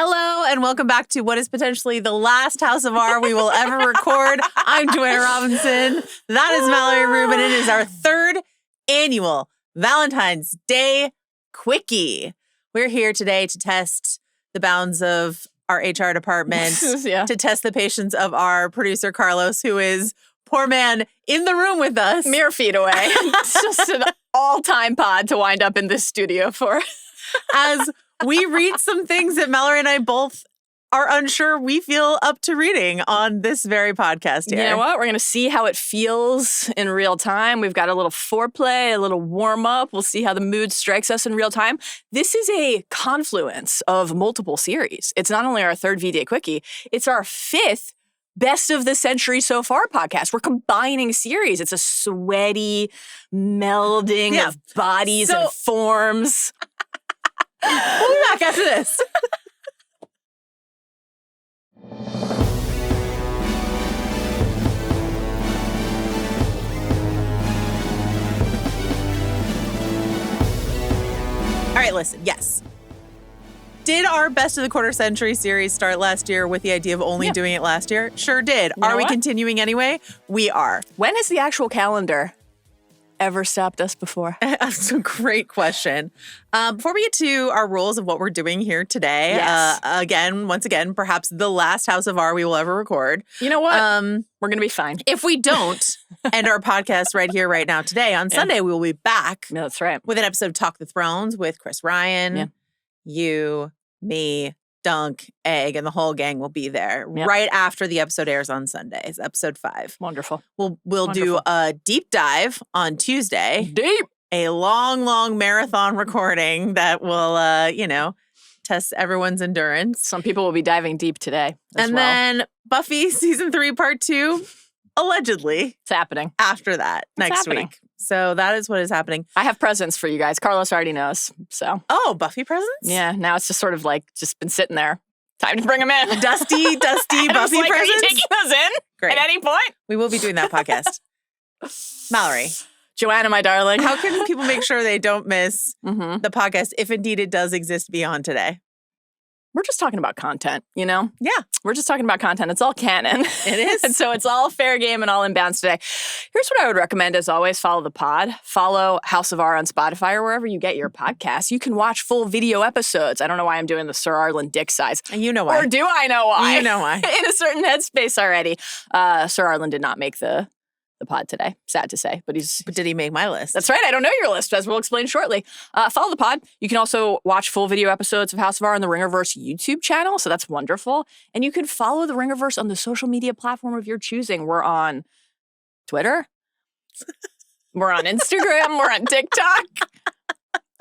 Hello and welcome back to what is potentially the last House of R we will ever record. I'm Joanna Robinson. That is Mallory Rubin. It is our third annual Valentine's Day Quickie. We're here today to test the bounds of our HR department, to test the patience of our producer, Carlos, who is, poor man, in the room with us. Mere feet away. It's just an all-time pod to wind up in this studio for. As we read some things that Mallory and I both are unsure we feel up to reading on this very podcast here. You know what? We're going to see how it feels in real time. We've got a little foreplay, a little warm-up. We'll see how the mood strikes us in real time. This is a confluence of multiple series. It's not only our third V-Day Quickie, it's our fifth Best of the Century So Far podcast. We're combining series. It's a sweaty melding of bodies and forms. We'll be back after this. All right, listen, yes. Did our Best of the Quarter Century series start last year with the idea of only doing it last year? Sure did. Are we continuing anyway? We are. When has the actual calendar ever stopped us before? That's a great question. Before we get to our rules of what we're doing here today, once again, perhaps the last House of R we will ever record. You know what? We're going to be fine. If we don't end our podcast right here, right now, today, on Sunday, we will be back. No, that's right. With an episode of Talk the Thrones with Chris Ryan, you, me, Dunk, Egg, and the whole gang will be there right after the episode airs on Sunday. It's episode 5. Wonderful. We'll do a deep dive on Tuesday. Deep. A long marathon recording that will, test everyone's endurance. Some people will be diving deep today as well. Then Buffy season 3 part 2, allegedly. It's happening. After that, next week. So that is what is happening. I have presents for you guys. Carlos already knows, so. Oh, Buffy presents? Yeah, now it's just sort of like just been sitting there. Time to bring them in. Dusty Buffy presents? Are you taking those in? Great. At any point? We will be doing that podcast. Mallory. Joanna, my darling. How can people make sure they don't miss the podcast if indeed it does exist beyond today? We're just talking about content, you know? Yeah. We're just talking about content. It's all canon. It is. And so it's all fair game and all in bounds today. Here's what I would recommend, as always, follow the pod. Follow House of R on Spotify or wherever you get your podcasts. You can watch full video episodes. I don't know why I'm doing the Sir Arlen dick size. You know why. Or do I know why? You know why. In a certain headspace already. Sir Arlen did not make the pod today. Sad to say, but did he make my list? That's right. I don't know your list, as we'll explain shortly. Follow the pod. You can also watch full video episodes of House of R on the Ringerverse YouTube channel, so that's wonderful. And you can follow the Ringerverse on the social media platform of your choosing. We're on Twitter. We're on Instagram. We're on TikTok.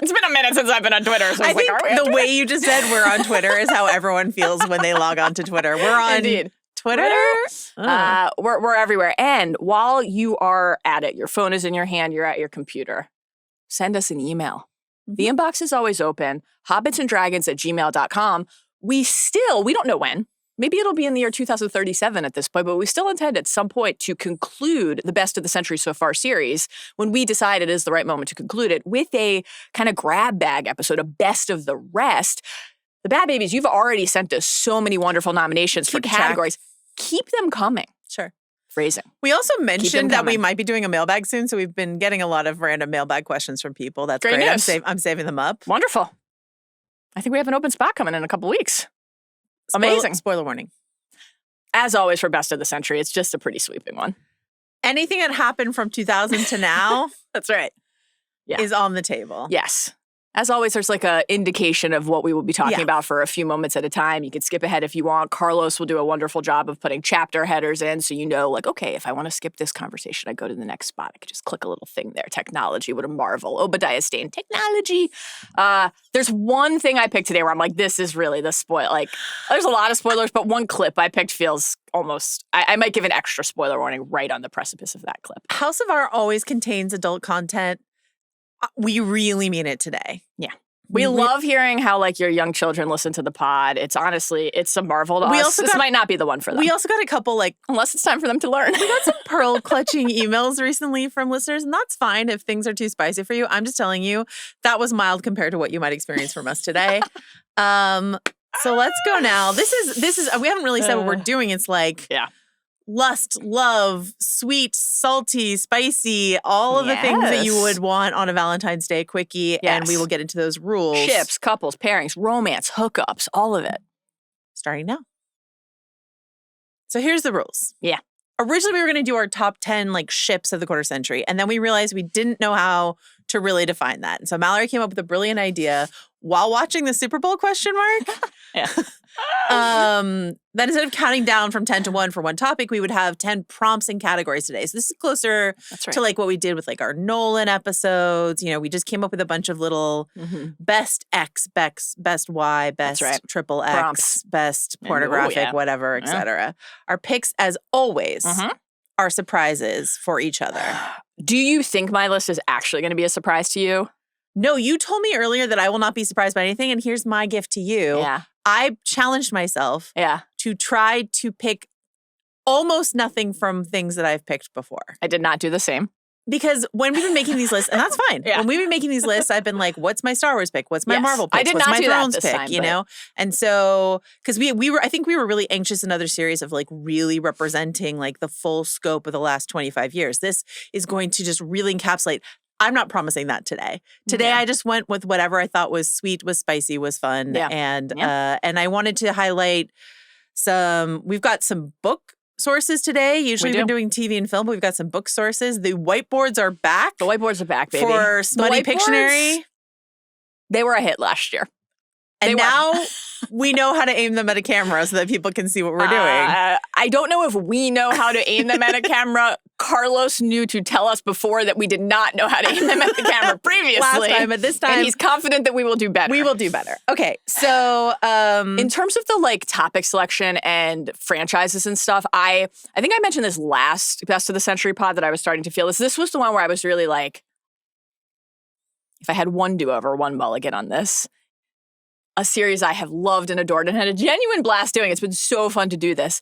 It's been a minute since I've been on Twitter, so I think are we on the way you just said we're on Twitter is how everyone feels when they log on to Twitter. We're on Indeed. Twitter? We're everywhere. And while you are at it, your phone is in your hand, you're at your computer, send us an email. The inbox is always open, hobbitsanddragons@gmail.com. We don't know when. Maybe it'll be in the year 2037 at this point, but we still intend at some point to conclude the Best of the Century So Far series when we decide it is the right moment to conclude it with a kind of grab bag episode, a best of the rest. The Bad Babies, you've already sent us so many wonderful nominations for categories. Keep them coming. Sure. Phrasing. We also mentioned that we might be doing a mailbag soon, so we've been getting a lot of random mailbag questions from people. That's great. I'm saving them up. Wonderful. I think we have an open spot coming in a couple weeks. Amazing. Spoiler warning. As always for Best of the Century, it's just a pretty sweeping one. Anything that happened from 2000 to now That's right. is on the table. Yes. As always, there's like an indication of what we will be talking about for a few moments at a time. You can skip ahead if you want. Carlos will do a wonderful job of putting chapter headers in so you know, like, okay, if I want to skip this conversation, I go to the next spot. I could just click a little thing there. Technology, what a marvel. Obadiah Stane, technology. There's one thing I picked today where I'm like, this is really the spoil. Like, there's a lot of spoilers, but one clip I picked feels almost, I might give an extra spoiler warning right on the precipice of that clip. House of R always contains adult content. We really mean it today. Yeah. We love hearing how, like, your young children listen to the pod. It's honestly, it's a marvel to us. This might not be the one for them. We also got a couple, like... Unless it's time for them to learn. We got some pearl-clutching emails recently from listeners, and that's fine if things are too spicy for you. I'm just telling you, that was mild compared to what you might experience from us today. So let's go now. This is we haven't really said what we're doing. It's like lust, love, sweet, salty, spicy, all of the things that you would want on a Valentine's Day quickie. Yes. And we will get into those rules. Ships, couples, pairings, romance, hookups, all of it. Starting now. So here's the rules. Yeah. Originally, we were going to do our top 10 like ships of the quarter century. And then we realized we didn't know how to really define that. And so Mallory came up with a brilliant idea while watching the Super Bowl ? Yeah. That instead of counting down from 10 to 1 for one topic, we would have 10 prompts and categories today. So this is closer to like what we did with like our Nolan episodes. You know, we just came up with a bunch of little best X, best Y, best triple X, prompts. Best pornographic, whatever, etc. Our picks, as always, are surprises for each other. Do you think my list is actually going to be a surprise to you? No, you told me earlier that I will not be surprised by anything, and here's my gift to you. Yeah. I challenged myself to try to pick almost nothing from things that I've picked before. I did not do the same. Because when we've been making these lists, and that's fine. When we've been making these lists, I've been like, what's my Star Wars pick? What's my Marvel pick? I did what's not my do Thrones that this pick? time, you know? And so, because I think we were really anxious in other series of like really representing like the full scope of the last 25 years. This is going to just really encapsulate. I'm not promising that today. Today, I just went with whatever I thought was sweet, was spicy, was fun. And I wanted to highlight we've got some book sources today. Usually we've been doing TV and film, but we've got some book sources. The whiteboards are back. The whiteboards are back, baby. For Smutty Pictionary. They were a hit last year. And now we know how to aim them at a camera so that people can see what we're doing. I don't know if we know how to aim them at a camera. Carlos knew to tell us before that we did not know how to aim them at the camera previously. Last time, but this time. And he's confident that we will do better. We will do better. Okay, so in terms of the like topic selection and franchises and stuff, I think I mentioned this last Best of the Century pod that I was starting to feel this. This was the one where I was really like, if I had one do-over, one mulligan on this. A series I have loved and adored and had a genuine blast doing. It's been so fun to do this.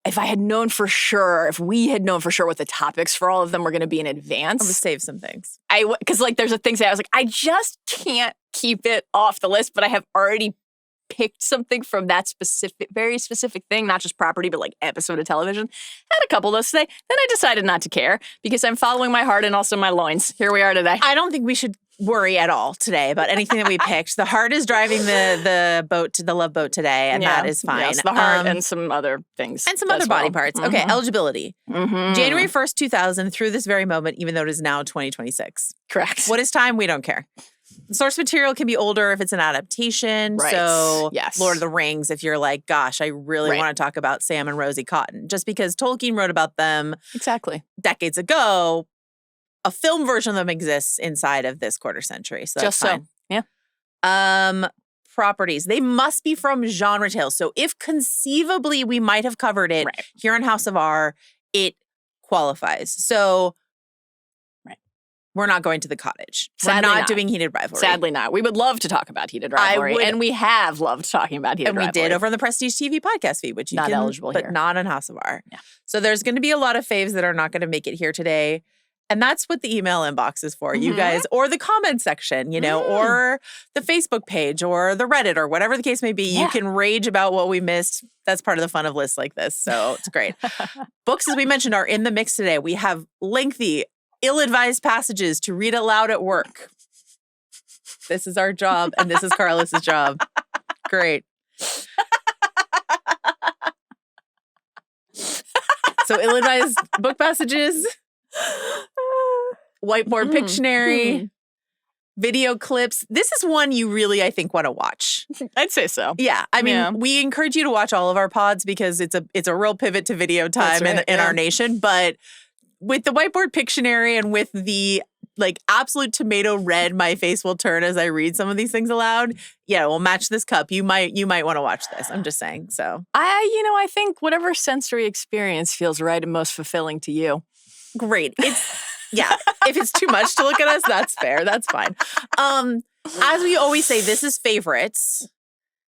If we had known for sure what the topics for all of them were going to be in advance. I'm going to save some things. Because like there's a things that I was like, I just can't keep it off the list, but I have already picked something from that very specific thing, not just property, but like episode of television. Had a couple of those today. Then I decided not to care because I'm following my heart and also my loins. Here we are today. I don't think we should worry at all today about anything that we picked. The heart is driving the boat to the love boat today, and that is fine. Yes, the heart and some other things. And some other body parts. Okay, eligibility. January 1st, 2000 through this very moment, even though it is now 2026. Correct. What is time? We don't care. Source material can be older if it's an adaptation. Right. So yes. Lord of the Rings, if you're like, gosh, I really want to talk about Sam and Rosie Cotton. Just because Tolkien wrote about them decades ago, a film version of them exists inside of this quarter century. So that's fine. Yeah. Properties. They must be from genre tales. So if conceivably we might have covered it here in House of R, it qualifies. So we're not going to the cottage. Sadly we're not doing Heated Rivalry. Sadly not. We would love to talk about Heated Rivalry. And we have loved talking about Heated Rivalry. And we did over on the Prestige TV podcast feed, which you not can, eligible but here. Not on House of R. Yeah. So there's going to be a lot of faves that are not going to make it here today. And that's what the email inbox is for, you guys, or the comment section, you know, or the Facebook page or the Reddit or whatever the case may be. You can rage about what we missed. That's part of the fun of lists like this. So it's great. Books, as we mentioned, are in the mix today. We have lengthy, ill-advised passages to read aloud at work. This is our job, and this is Carlos's job. Great. So ill-advised book passages, whiteboard Pictionary, video clips. This is one you really, I think, want to watch. I'd say so. Yeah. I mean, we encourage you to watch all of our pods because it's a real pivot to video time in our nation. But with the whiteboard Pictionary and with the like absolute tomato red my face will turn as I read some of these things aloud, we'll match this cup. You might want to watch this. I'm just saying. So I think whatever sensory experience feels right and most fulfilling to you. Great. If it's too much to look at us, that's fair. That's fine. As we always say, this is favorites,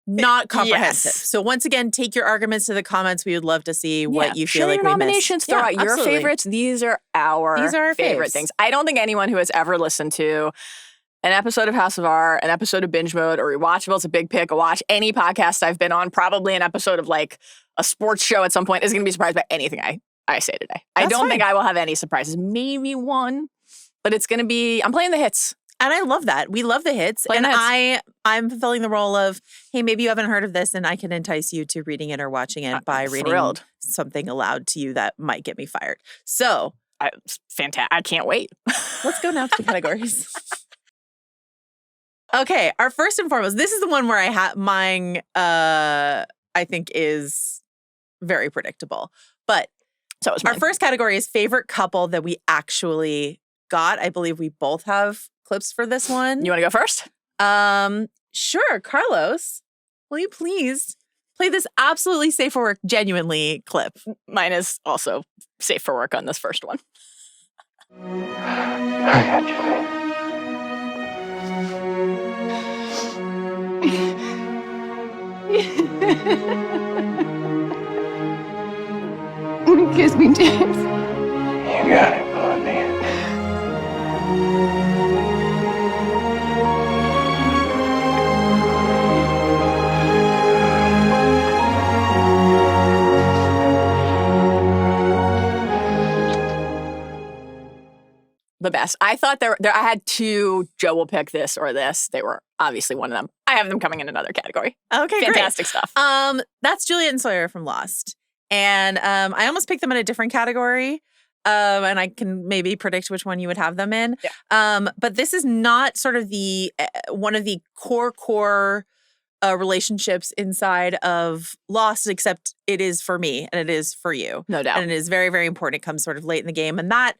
not comprehensive. Yes. So once again, take your arguments to the comments. We would love to see what you feel like we missed. Nominations, throw out your favorites. These are our favorite faves. things. I don't think anyone who has ever listened to an episode of House of R, an episode of Binge Mode, or Rewatchable. It's a big pick. A watch. Any podcast I've been on, probably an episode of like a sports show at some point, is going to be surprised by anything I say today. I don't think I will have any surprises. Maybe one, but it's going to be, I'm playing the hits. And I love that. We love the hits. Playing and the hits. I'm fulfilling the role of, hey, maybe you haven't heard of this and I can entice you to reading it or watching it by reading something aloud to you that might get me fired. So. Fantastic. I can't wait. Let's go now to the categories. Okay, our first and foremost, this is the one where mine, I think is very predictable. But so is mine. Our first category is favorite couple that we actually got. I believe we both have clips for this one. You want to go first? Sure. Carlos, will you please play this absolutely safe for work, genuinely clip? Mine is also safe for work on this first one. I got you, babe. Kiss me, James. You got it, Blondie. The best. I thought there I had two, Joe will pick this or this. They were obviously one of them. I have them coming in another category. Okay, fantastic stuff. That's Juliet and Sawyer from Lost. And I almost picked them in a different category. And I can maybe predict which one you would have them in. Yeah. But this is not sort of the one of the core relationships inside of Lost, except it is for me and it is for you. No doubt. And it is very, very important. It comes sort of late in the game. And that,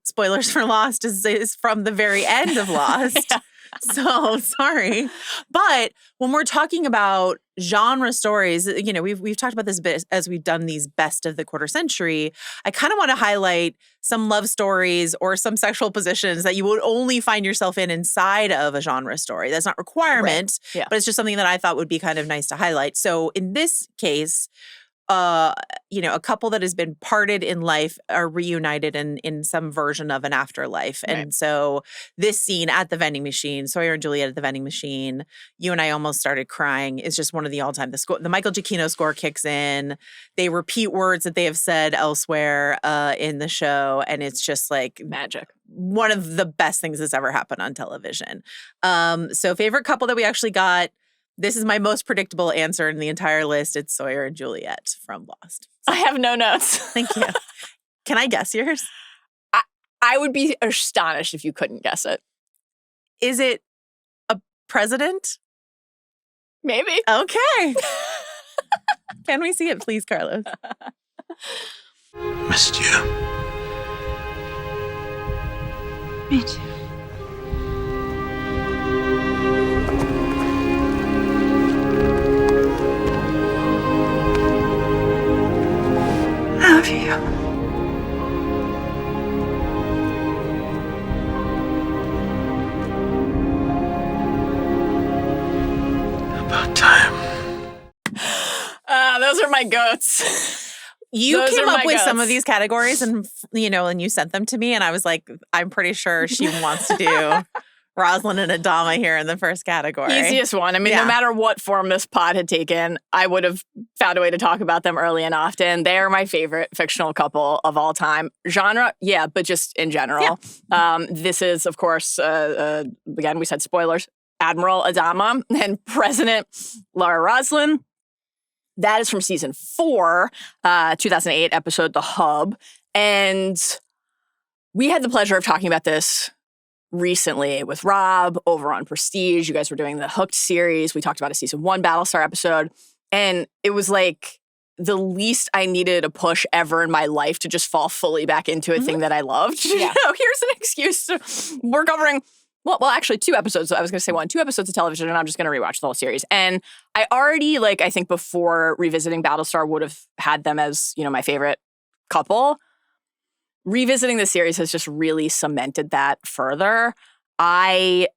spoilers for Lost, is from the very end of Lost. Yeah. So sorry. But when we're talking about genre stories, you know, we've talked about this a bit as we've done these best of the quarter century. I kind of want to highlight some love stories or some sexual positions that you would only find yourself in inside of a genre story. That's not a requirement, right. Yeah. But it's just something that I thought would be kind of nice to highlight. So in this case, you know, a couple that has been parted in life are reunited in some version of an afterlife. Right. And so this scene at the vending machine, Sawyer and Juliet at the vending machine, you and I almost started crying. It's just one of the all-time. The Michael Giacchino score kicks in. They repeat words that they have said elsewhere in the show. And it's just like magic. One of the best things that's ever happened on television. So favorite couple that we actually got. This is my most predictable answer in the entire list. It's Sawyer and Juliet from Lost. I have no notes. Thank you. Can I guess yours? I would be astonished if you couldn't guess it. Is it a president? Maybe. Okay. Can we see it, please, Carlos? Missed you. Me too. I love you. About time. Those are my goats. You Those came are up my with some goats. of these categories and, you know, and you sent them to me and I was like, I'm pretty sure she wants to do Rosalind and Adama here in the first category. Easiest one. I mean, Yeah. no matter what form this pod had taken, I would have found a way to talk about them early and often. They are my favorite fictional couple of all time. Genre, yeah, but just in general. Yeah. This is, of course, again, we said spoilers, Admiral Adama and President Laura Roslin. That is from season 4, 2008 episode, The Hub. And we had the pleasure of talking about this recently with Rob over on Prestige. You guys were doing the Hooked series. We talked about a season 1 Battlestar episode. And it was like the least I needed a push ever in my life to just fall fully back into a thing that I loved. Yeah. You know, here's an excuse. We're covering, well, actually 2 episodes. I was going to say 2 episodes of television, and I'm just going to rewatch the whole series. And I already, like, I think before revisiting Battlestar would have had them as, you know, my favorite couple. Revisiting the series has just really cemented that further. I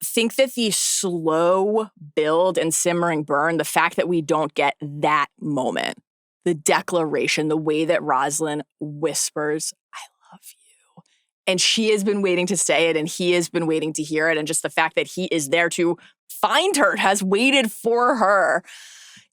think that the slow build and simmering burn, the fact that we don't get that moment, the declaration, the way that Roslyn whispers, I love you. And she has been waiting to say it, and he has been waiting to hear it. And just the fact that he is there to find her, has waited for her.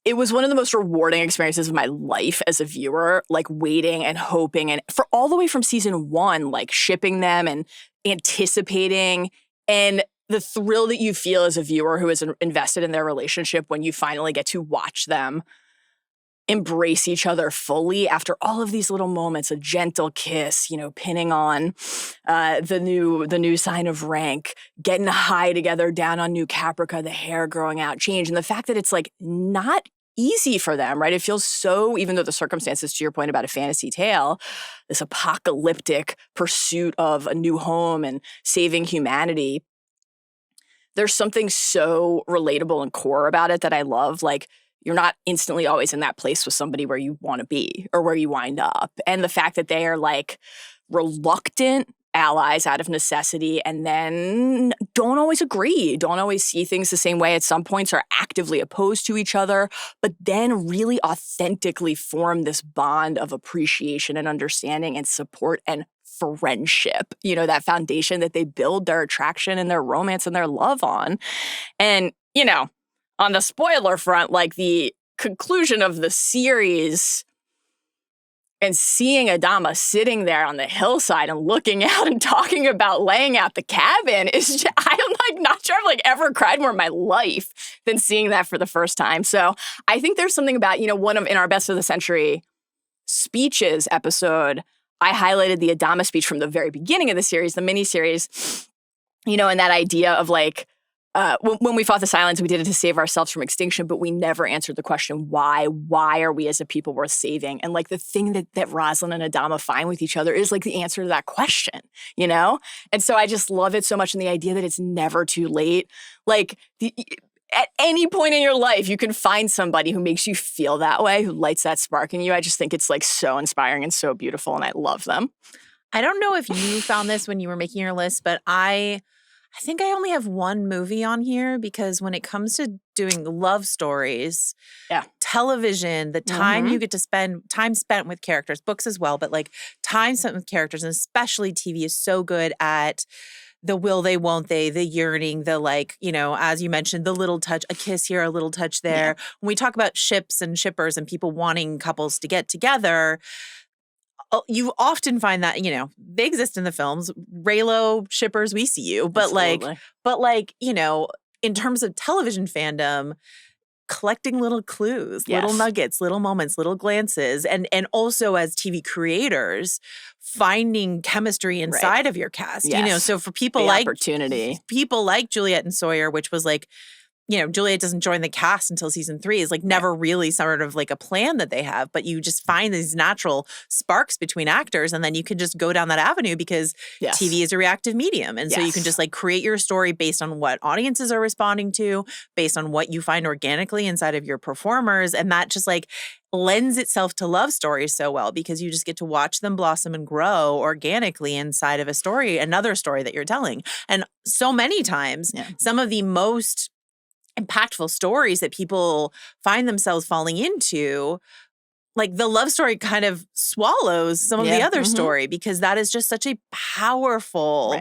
It was one of the most rewarding experiences of my life as a viewer, like waiting and hoping, and for all the way from season 1, like shipping them and anticipating, and the thrill that you feel as a viewer who is invested in their relationship when you finally get to watch them embrace each other fully after all of these little moments, a gentle kiss, pinning on the new sign of rank, getting high together down on New Caprica, the hair growing out, change, and the fact that it's like not easy for them, right? It feels so, even though the circumstances, to your point about a fantasy tale, this apocalyptic pursuit of a new home and saving humanity, there's something so relatable and core about it that I love. Like, you're not instantly always in that place with somebody where you want to be or where you wind up. And the fact that they are like reluctant allies out of necessity and then don't always agree, don't always see things the same way, at some points are actively opposed to each other, but then really authentically form this bond of appreciation and understanding and support and friendship, that foundation that they build their attraction and their romance and their love on. And, on the spoiler front, like the conclusion of the series and seeing Adama sitting there on the hillside and looking out and talking about laying out the cabin is just, I'm like not sure I've like ever cried more in my life than seeing that for the first time. So I think there's something about, one of in our Best of the Century speeches episode, I highlighted the Adama speech from the very beginning of the series, the miniseries, and that idea of like, when we fought the Silence, we did it to save ourselves from extinction, but we never answered the question, why? Why are we as a people worth saving? And like the thing that Rosalind and Adama find with each other is like the answer to that question, And so I just love it so much, and the idea that it's never too late. Like at any point in your life, you can find somebody who makes you feel that way, who lights that spark in you. I just think it's like so inspiring and so beautiful, and I love them. I don't know if you found this when you were making your list, but I think I only have one movie on here because when it comes to doing love stories, television, the time you get to spend, time spent with characters, books as well, but like time spent with characters, and especially TV is so good at the will they, won't they, the yearning, the like, as you mentioned, the little touch, a kiss here, a little touch there. Yeah. When we talk about ships and shippers and people wanting couples to get together, you often find that, they exist in the films. Raylo shippers, we see you. But like, in terms of television fandom, collecting little clues, little nuggets, little moments, little glances, and also as TV creators, finding chemistry inside of your cast. So for people people like Juliet and Sawyer, which was like, Juliet doesn't join the cast until season 3, is like never really sort of like a plan that they have, but you just find these natural sparks between actors, and then you can just go down that avenue because TV is a reactive medium. And so you can just like create your story based on what audiences are responding to, based on what you find organically inside of your performers. And that just like lends itself to love stories so well because you just get to watch them blossom and grow organically inside of a story, another story that you're telling. And so many times, some of the most impactful stories that people find themselves falling into, like the love story kind of swallows some of the other story because that is just such a powerful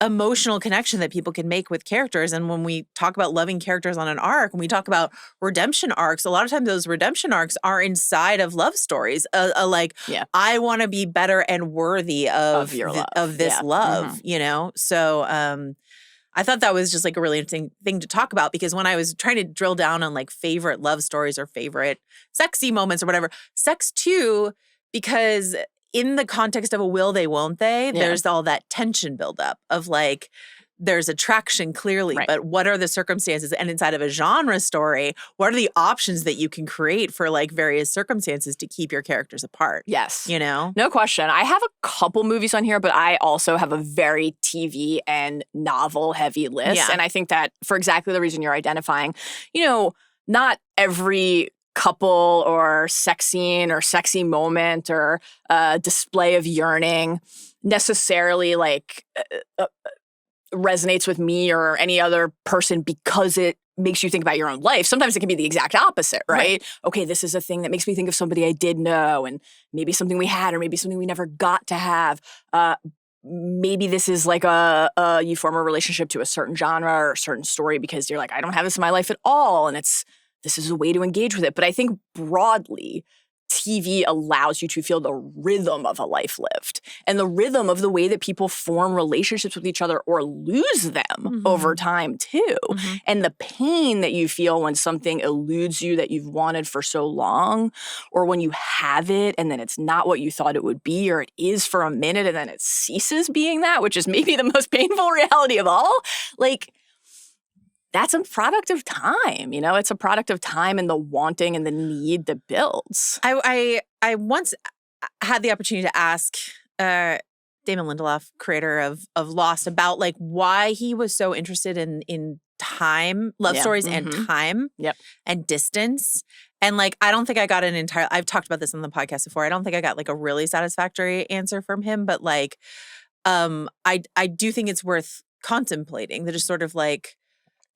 emotional connection that people can make with characters. And when we talk about loving characters on an arc, when we talk about redemption arcs, a lot of times those redemption arcs are inside of love stories. I want to be better and worthy of your love, of this love, So I thought that was just like a really interesting thing to talk about because when I was trying to drill down on like favorite love stories or favorite sexy moments or whatever, sex too, because in the context of a will they, won't they, there's all that tension buildup of like, there's attraction clearly, but what are the circumstances? And inside of a genre story, what are the options that you can create for like various circumstances to keep your characters apart? Yes. No question. I have a couple movies on here, but I also have a very TV and novel heavy list. Yeah. And I think that for exactly the reason you're identifying, not every couple or sex scene or sexy moment or display of yearning necessarily like resonates with me or any other person because it makes you think about your own life. Sometimes it can be the exact opposite, right? Okay, this is a thing that makes me think of somebody I did know and maybe something we had or maybe something we never got to have. maybe this is like you form a relationship to a certain genre or a certain story because you're like, I don't have this in my life at all. And this is a way to engage with it. But I think broadly, TV allows you to feel the rhythm of a life lived and the rhythm of the way that people form relationships with each other or lose them over time too. And the pain that you feel when something eludes you that you've wanted for so long, or when you have it and then it's not what you thought it would be, or it is for a minute and then it ceases being that, which is maybe the most painful reality of all. Like, that's a product of time, you know? It's a product of time and the wanting and the need that builds. I once had the opportunity to ask Damon Lindelof, creator of Lost, about like why he was so interested in time, love stories and time and distance. And like, I don't think I got I've talked about this on the podcast before. I don't think I got like a really satisfactory answer from him, but like, I do think it's worth contemplating, that just sort of like,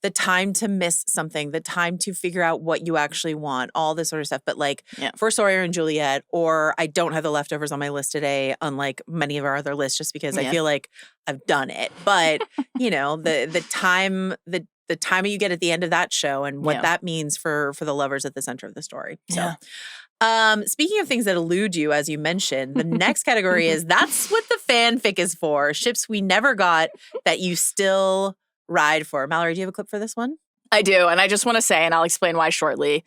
the time to miss something, the time to figure out what you actually want, all this sort of stuff. But like for Sawyer and Juliet, or I don't have the leftovers on my list today, unlike many of our other lists, just because I feel like I've done it. But you know, the time you get at the end of that show and what that means for the lovers at the center of the story. So speaking of things that elude you, as you mentioned, the next category is that's what the fanfic is for. Ships we never got that you still ride for. Mallory, do you have a clip for this one? I do. And I just want to say, and I'll explain why shortly,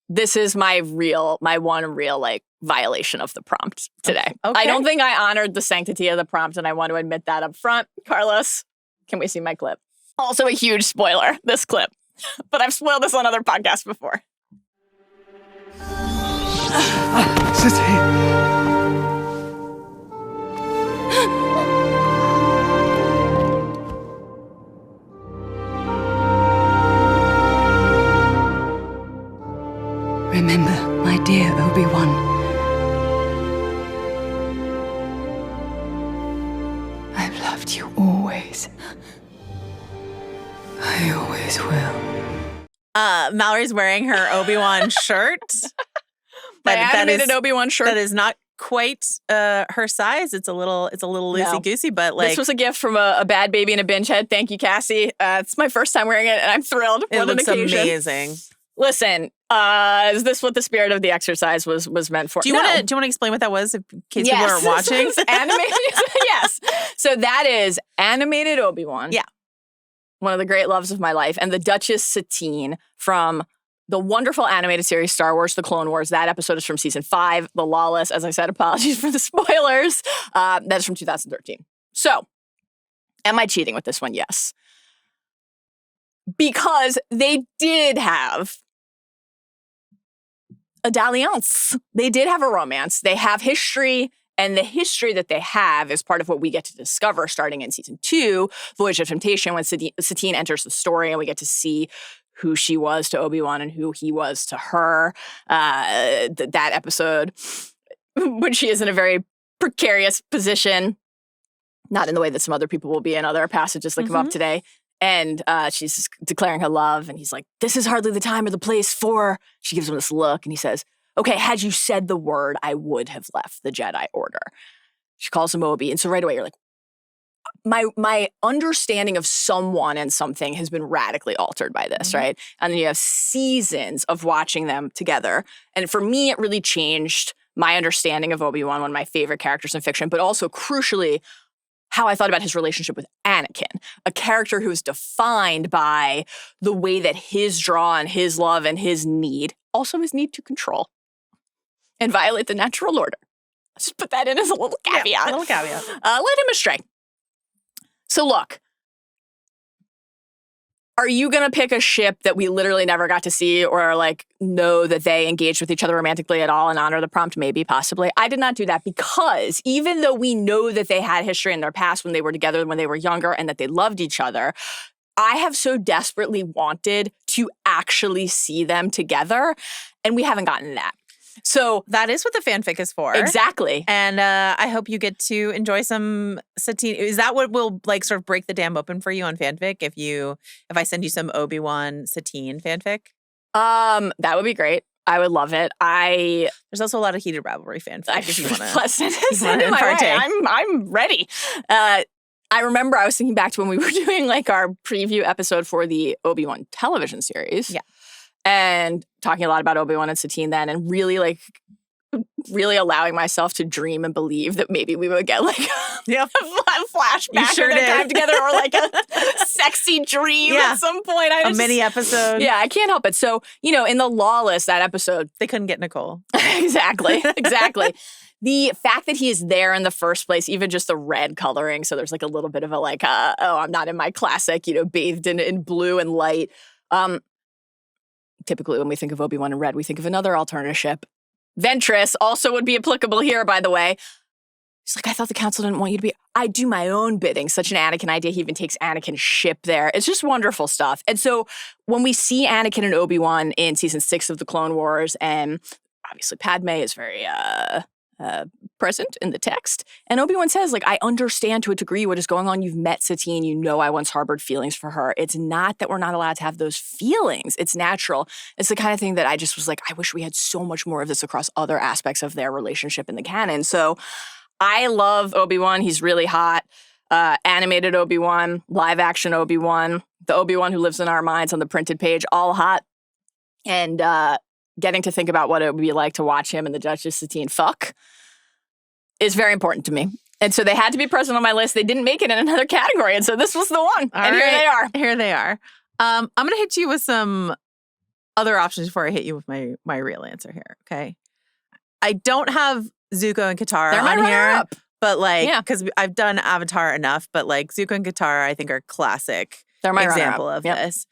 this is my one real like violation of the prompt today. Okay. I don't think I honored the sanctity of the prompt, and I want to admit that up front. Carlos, can we see my clip? Also a huge spoiler, this clip. But I've spoiled this on other podcasts before. Remember, my dear Obi-Wan, I've loved you always. I always will. Mallory's wearing her Obi-Wan shirt. My animated Obi-Wan shirt. That is not quite her size. It's a little loosey-goosey, but like... This was a gift from a bad baby and a binge head. Thank you, Cassie. It's my first time wearing it, and I'm thrilled. It looks amazing. Listen, is this what the spirit of the exercise was meant for? Do you want to explain what that was in case people aren't watching? It's animated. Yes. So that is animated Obi-Wan. Yeah. One of the great loves of my life. And the Duchess Satine from the wonderful animated series Star Wars, The Clone Wars. That episode is from season 5. The Lawless, as I said, apologies for the spoilers. That is from 2013. So, am I cheating with this one? Yes. Because they did have a dalliance. They did have a romance. They have history, and the history that they have is part of what we get to discover starting in season 2, Voyage of Temptation, when Satine enters the story and we get to see who she was to Obi-Wan and who he was to her. That episode, when she is in a very precarious position, not in the way that some other people will be in other passages that come up today. And she's declaring her love, and he's like, this is hardly the time or the place for... She gives him this look, and he says, okay, had you said the word, I would have left the Jedi Order. She calls him Obi, and so right away you're like, my understanding of someone and something has been radically altered by this, right? And then you have seasons of watching them together. And for me, it really changed my understanding of Obi-Wan, one of my favorite characters in fiction, but also crucially, how I thought about his relationship with Anakin, a character who is defined by the way that his draw and his love and his need, also his need to control and violate the natural order. Let's just put that in as a little caveat. Yeah, a little caveat. Led him astray. So look, are you going to pick a ship that we literally never got to see or like know that they engaged with each other romantically at all and honor the prompt? Maybe, possibly. I did not do that because even though we know that they had history in their past when they were together, when they were younger, and that they loved each other, I have so desperately wanted to actually see them together, and we haven't gotten that. So that is what the fanfic is for. Exactly. And I hope you get to enjoy some Satine. Is that what will like sort of break the dam open for you on fanfic? If I send you some Obi-Wan Satine fanfic? That would be great. I would love it. There's also a lot of heated rivalry fanfic if you want to. Listen, send it my way. I'm ready. I remember I was thinking back to when we were doing like our preview episode for the Obi-Wan television series. Yeah. And talking a lot about Obi-Wan and Satine then, and really allowing myself to dream and believe that maybe we would get like a flashback sure of their did. time together, or like a sexy dream at some point. A mini episode. Yeah, I can't help it. So, in the Lawless, that episode. They couldn't get Nicole. Exactly. The fact that he is there in the first place, even just the red coloring, so there's like a little bit of a like, I'm not in my classic, bathed in blue and light. Typically, when we think of Obi-Wan in red, we think of another alternative ship. Ventress also would be applicable here, by the way. He's like, I thought the council didn't want you to be. I do my own bidding. Such an Anakin idea. He even takes Anakin's ship there. It's just wonderful stuff. And so when we see Anakin and Obi-Wan in season 6 of the Clone Wars, and obviously Padme is very present in the text. And Obi-Wan says, like, I understand to a degree what is going on. You've met Satine. You know I once harbored feelings for her. It's not that we're not allowed to have those feelings. It's natural. It's the kind of thing that I just was like, I wish we had so much more of this across other aspects of their relationship in the canon. So I love Obi-Wan. He's really hot. Animated Obi-Wan, live action Obi-Wan, the Obi-Wan who lives in our minds on the printed page, all hot. And getting to think about what it would be like to watch him and the Duchess Satine fuck is very important to me. And so they had to be present on my list. They didn't make it in another category. And so this was the one. Here they are. I'm going to hit you with some other options before I hit you with my real answer here. Okay. I don't have Zuko and Katara on here. But because I've done Avatar enough, but like Zuko and Katara, I think are classic example of this.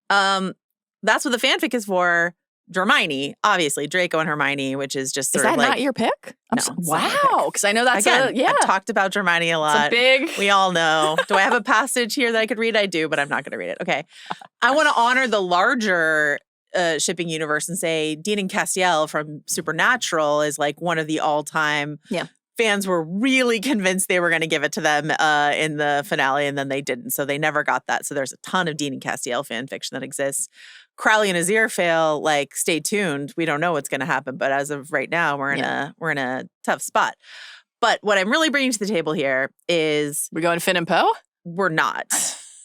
That's what the fanfic is for. Hermione, obviously, Draco and Hermione, which is just sort of like... Is that not your pick? Wow, because I know that's I've talked about Hermione a lot. It's we all know. Do I have a passage here that I could read? I do, but I'm not going to read it. Okay. I want to honor the larger shipping universe and say Dean and Castiel from Supernatural is like one of the all-time... Yeah. Fans were really convinced they were going to give it to them in the finale, and then they didn't. So they never got that. So there's a ton of Dean and Castiel fan fiction that exists. Crowley and Aziraphale, like, stay tuned. We don't know what's going to happen, but as of right now, we're in a tough spot. But what I'm really bringing to the table here is we're going Finn and Poe. We're not.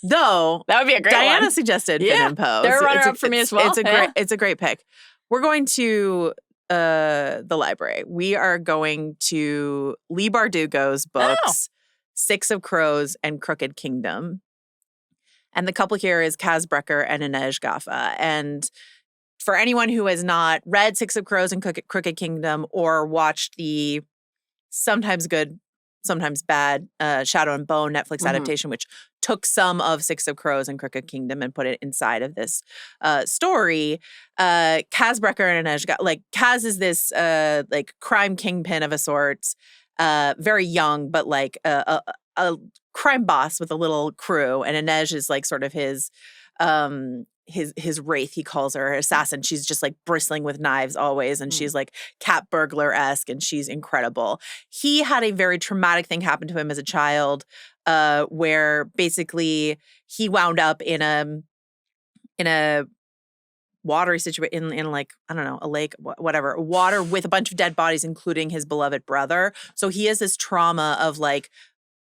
Though that would be a great Diana one. suggested Finn and Poe. They're a runner-up for me as well. It's a great pick. We're going to the library. We are going to Leigh Bardugo's books, 6 of Crows and Crooked Kingdom. And the couple here is Kaz Brekker and Inej Gaffa. And for anyone who has not read 6 of Crows and Crooked Kingdom or watched the sometimes good, sometimes bad Shadow and Bone Netflix adaptation, which took some of 6 of Crows and Crooked Kingdom and put it inside of this story, Kaz Brekker and Inej Gaffa, like Kaz is this like crime kingpin of a sort, very young, but like a crime boss with a little crew, and Inej is like sort of his wraith, he calls her, assassin. She's just like bristling with knives always, and she's like cat burglar-esque, and she's incredible. He had a very traumatic thing happen to him as a child, where basically he wound up in a watery situation, in like, I don't know, a lake, whatever, water with a bunch of dead bodies, including his beloved brother. So he has this trauma of like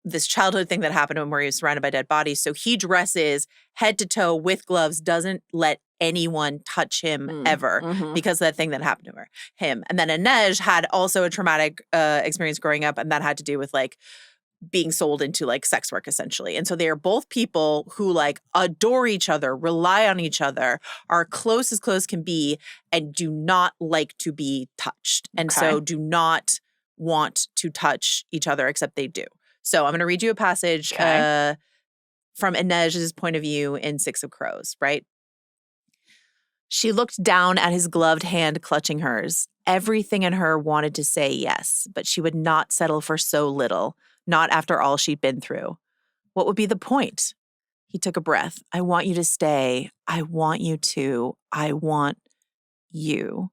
this childhood thing that happened to him where he was surrounded by dead bodies. So he dresses head to toe with gloves, doesn't let anyone touch him ever because of that thing that happened to him. And then Inej had also a traumatic experience growing up, and that had to do with like being sold into like sex work essentially. And so they are both people who like adore each other, rely on each other, are close as close can be, and do not like to be touched. And so do not want to touch each other, except they do. So I'm going to read you a passage from Inej's point of view in 6 of Crows, right? She looked down at his gloved hand clutching hers. Everything in her wanted to say yes, but she would not settle for so little, not after all she'd been through. What would be the point? He took a breath. I want you to stay. I want you to. I want you.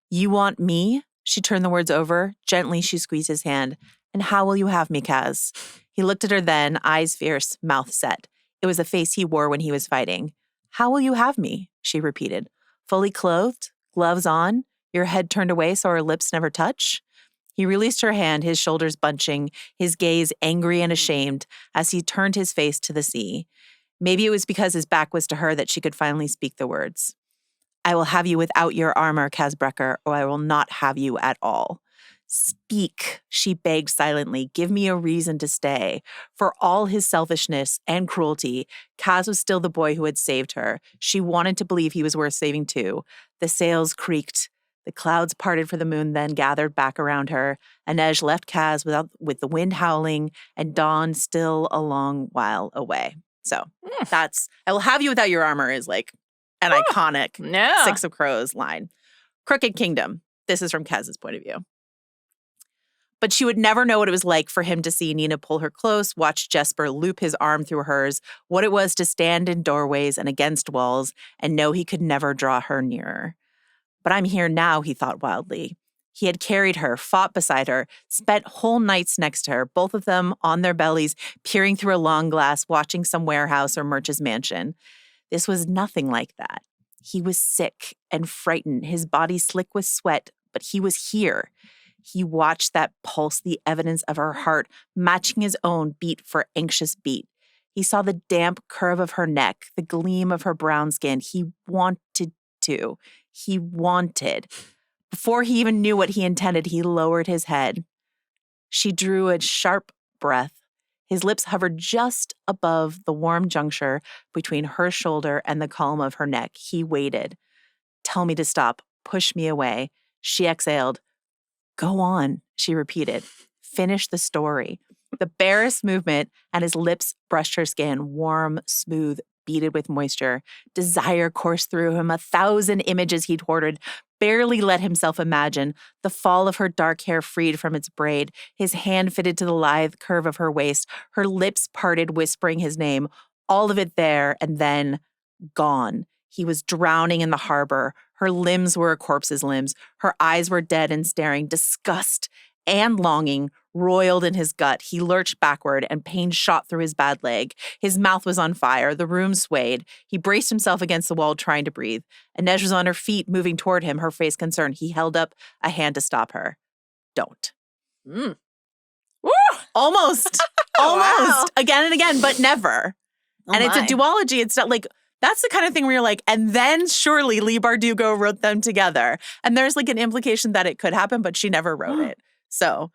You want me? She turned the words over. Gently, she squeezed his hand. And how will you have me, Kaz? He looked at her then, eyes fierce, mouth set. It was the face he wore when he was fighting. How will you have me? She repeated. Fully clothed, Gloves on? Your head turned away so our lips never touch? He released her hand, his shoulders bunching, his gaze angry and ashamed as he turned his face to the sea. Maybe it was because his back was to her that she could finally speak the words. I will have you without your armor, Kazbrecker, or I will not have you at all. Speak, she begged silently. Give me a reason to stay. For all his selfishness and cruelty, Kaz was still the boy who had saved her. She wanted to believe he was worth saving too. The sails creaked. The clouds parted for the moon, then gathered back around her. Inej left Kaz with the wind howling and dawn still a long while away. So that's, I will have you without your armor is like an iconic Six of Crows line. Crooked Kingdom. This is from Kaz's point of view. But she would never know what it was like for him to see Nina pull her close, watch Jesper loop his arm through hers, what it was to stand in doorways and against walls and know he could never draw her nearer. But I'm here now, he thought wildly. He had carried her, fought beside her, spent whole nights next to her, both of them on their bellies, peering through a long glass, watching some warehouse or merchant's mansion. This was nothing like that. He was sick and frightened, his body slick with sweat, but he was here. He watched that pulse, the evidence of her heart, matching his own beat for anxious beat. He saw the damp curve of her neck, the gleam of her brown skin. He wanted to. He wanted. Before he even knew what he intended, he lowered his head. She drew a sharp breath. His lips hovered just above the warm juncture between her shoulder and the calm of her neck. He waited. Tell me to stop. Push me away. She exhaled. Go on, she repeated. Finish the story. The barest movement, and his lips brushed her skin, warm, smooth, beaded with moisture. Desire coursed through him, 1,000 images he'd hoarded, barely let himself imagine. The fall of her dark hair freed from its braid, his hand fitted to the lithe curve of her waist, her lips parted, whispering his name, all of it there, and then gone. He was drowning in the harbor. Her limbs were a corpse's limbs. Her eyes were dead and staring. Disgust and longing roiled in his gut. He lurched backward and pain shot through his bad leg. His mouth was on fire. The room swayed. He braced himself against the wall, trying to breathe. Inej was on her feet, moving toward him, her face concerned. He held up a hand to stop her. Don't. Woo! Almost. Almost. Wow. Again and again, but never. And it's a duology. It's not like, that's the kind of thing where you're like, and then surely Leigh Bardugo wrote them together. And there's like an implication that it could happen, but she never wrote it. So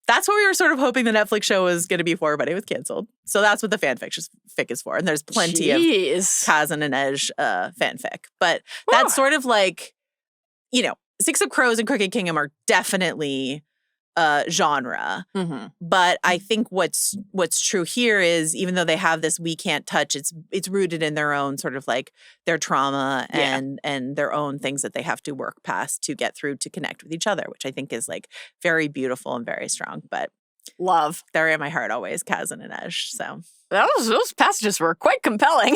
that's what we were sort of hoping the Netflix show was going to be for, but it was canceled. So that's what the fanfic is for. And there's plenty of Kaz and Inej fanfic. But that's sort of like, you know, Six of Crows and Crooked Kingdom are definitely genre. Mm-hmm. But I think what's true here is, even though they have this we can't touch, it's rooted in their own sort of like their trauma and their own things that they have to work past to get through to connect with each other, which I think is like very beautiful and very strong. But love. They're in my heart always, Kaz and Inej. So those passages were quite compelling.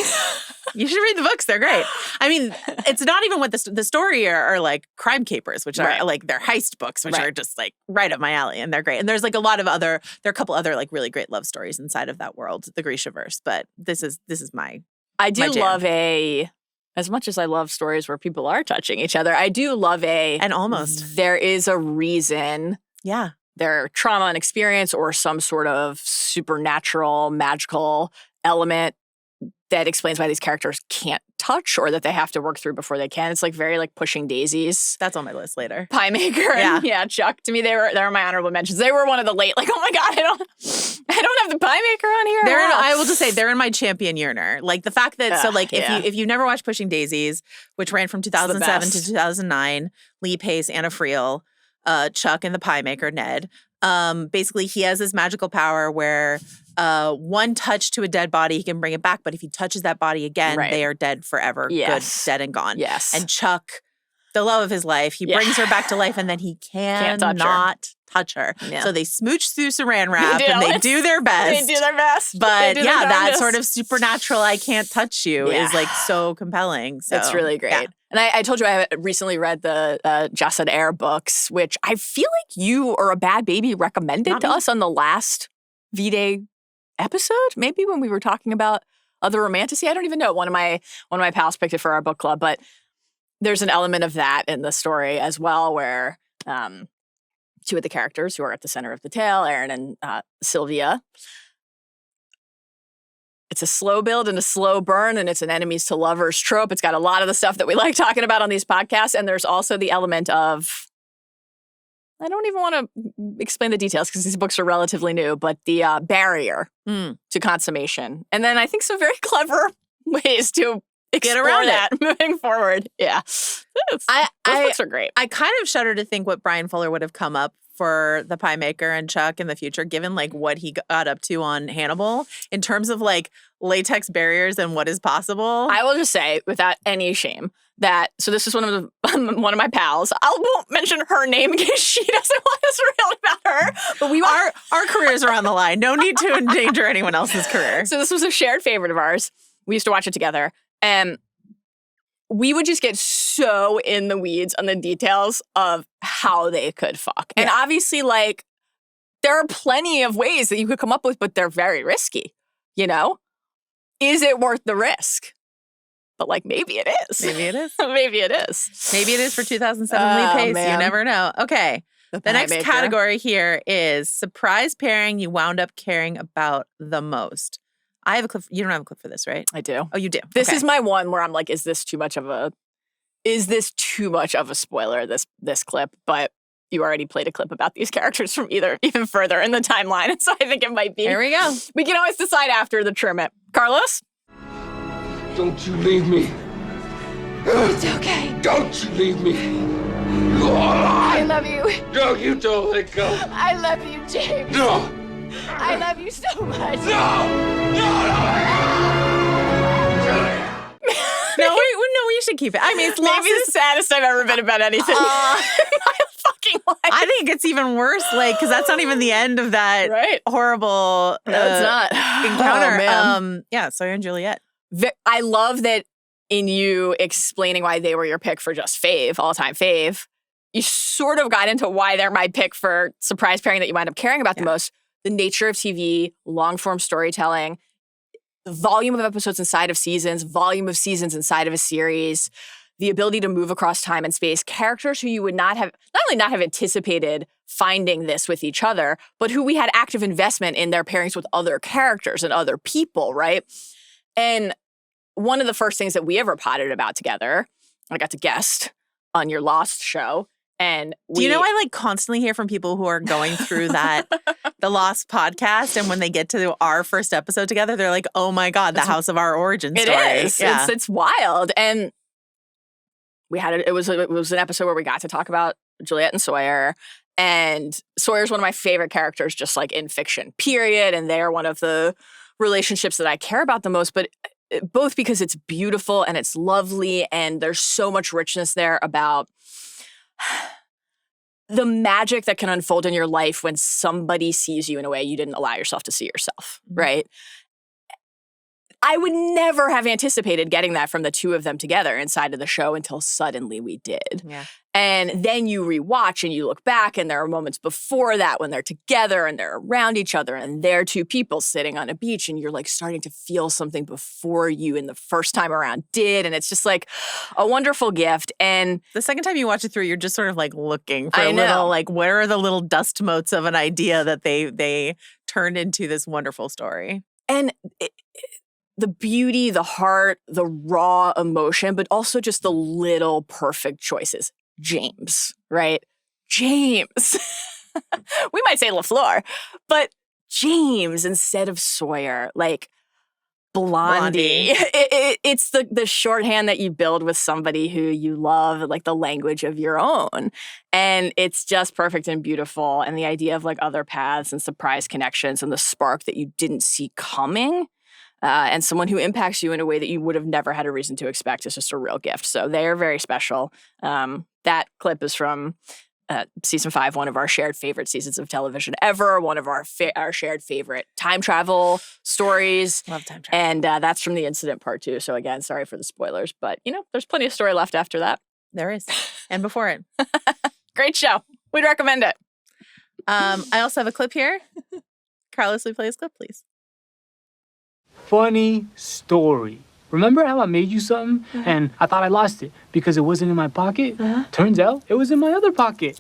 You should read the books. They're great. I mean, it's not even what the story are like crime capers, which are like they're heist books, which are just like right up my alley, and they're great. And there's like a lot of there are a couple other like really great love stories inside of that world, the Grishaverse. But this is my I do my jam. love as much as I love stories where people are touching each other, I do love and almost there is a reason. Yeah. Their trauma and experience or some sort of supernatural, magical element that explains why these characters can't touch or that they have to work through before they can. It's like very like Pushing Daisies. That's on my list later. Pie Maker. And, Chuck. To me, they were my honorable mentions. They were one of the late, like, oh my God, I don't have the Pie Maker on here. I will just say they're in my Champion Yearner. Like the fact that, if you've never watched Pushing Daisies, which ran from 2007 to 2009, Lee Pace, Anna Friel, Chuck and the Pie Maker, Ned. Basically, he has this magical power where one touch to a dead body, he can bring it back. But if he touches that body again, they are dead forever. Yes. Good, dead and gone. Yes. And Chuck, the love of his life, he brings her back to life, and then he can't touch her. Yeah. So they smooch through saran wrap and they do their best. They do their best. But that sort of supernatural I can't touch you is like so compelling. So it's really great. Yeah. And I told you I recently read the Jasad Air books, which I feel like you or a Bad Baby recommended to us on the last V-Day episode, maybe when we were talking about other romantasy. I don't even know. One of my pals picked it for our book club, but there's an element of that in the story as well, where two of the characters who are at the center of the tale, Aaron and Sylvia, it's a slow build and a slow burn, and it's an enemies to lovers trope. It's got a lot of the stuff that we like talking about on these podcasts, and there's also the element of, I don't even want to explain the details because these books are relatively new, but the barrier to consummation. And then I think some very clever ways to get around that moving forward. Yeah. Those books are great. I kind of shudder to think what Brian Fuller would have come up for The Pie Maker and Chuck in the future, given like what he got up to on Hannibal in terms of like latex barriers and what is possible. I will just say, without any shame, that so this is one of my pals. I won't mention her name in case she doesn't want us to read about her. But our careers are on the line. No need to endanger anyone else's career. So this was a shared favorite of ours. We used to watch it together, and we would just get so in the weeds on the details of how they could fuck. And obviously, like, there are plenty of ways that you could come up with, but they're very risky, you know? Is it worth the risk? But, like, maybe it is. Maybe it is. Maybe it is. Maybe it is for 2007 Lee Pace. Man. You never know. Okay. The next category here is surprise pairing you wound up caring about the most. I have a clip. You don't have a clip for this, right? I do. Oh, you do. This is my one where I'm like, is this too much of a spoiler, this clip? But you already played a clip about these characters from even further in the timeline. And so I think it might be. Here we go. We can always decide after the trim it. Carlos? Don't you leave me. It's okay. Don't you leave me. You are I alive. love you. No, you don't let go. I love you, James. No. I love you so much. No, we should keep it. I mean, it's Maybe the saddest I've ever been about anything in my fucking life. I think it gets even worse, like, because that's not even the end of that horrible No, it's not. encounter. Oh, man. Yeah, Sawyer and Juliet. I love that in you explaining why they were your pick for just fave, all-time fave, you sort of got into why they're my pick for surprise pairing that you wind up caring about the most. The nature of TV, long-form storytelling, the volume of episodes inside of seasons, volume of seasons inside of a series, the ability to move across time and space, characters who you would not only not have anticipated finding this with each other, but who we had active investment in their pairings with other characters and other people, right? And one of the first things that we ever potted about together, I got to guest on your Lost show. And do you know I like constantly hear from people who are going through that, the Lost podcast, and when they get to our first episode together, they're like, oh my God, the House of our origin story. It is. Yeah. It's wild. And we had it was an episode where we got to talk about Juliet and Sawyer. And Sawyer's one of my favorite characters, just like in fiction, period. And they're one of the relationships that I care about the most, but both because it's beautiful and it's lovely and there's so much richness there about the magic that can unfold in your life when somebody sees you in a way you didn't allow yourself to see yourself, right? I would never have anticipated getting that from the two of them together inside of the show until suddenly we did. Yeah. And then you rewatch and you look back and there are moments before that when they're together and they're around each other and they're two people sitting on a beach and you're like starting to feel something before you in the first time around did. And it's just like a wonderful gift. And the second time you watch it through, you're just sort of like looking for a little, like, where are the little dust motes of an idea that they turned into this wonderful story? And the beauty, the heart, the raw emotion, but also just the little perfect choices. James, right? James. We might say LaFleur, but James instead of Sawyer, like Blondie. It's the shorthand that you build with somebody who you love, like the language of your own. And it's just perfect and beautiful. And the idea of like other paths and surprise connections and the spark that you didn't see coming. And someone who impacts you in a way that you would have never had a reason to expect is just a real gift. So they are very special. That clip is from season 5, one of our shared favorite seasons of television ever, one of our shared favorite time travel stories. Love time travel. And that's from the incident part 2. So again, sorry for the spoilers, but you know, there's plenty of story left after that. There is. And before it. Great show. We'd recommend it. I also have a clip here. Carlos, will you play this clip, please? Funny story. remember how I made you something and I thought I lost it because it wasn't in my pocket? Turns out it was in my other pocket.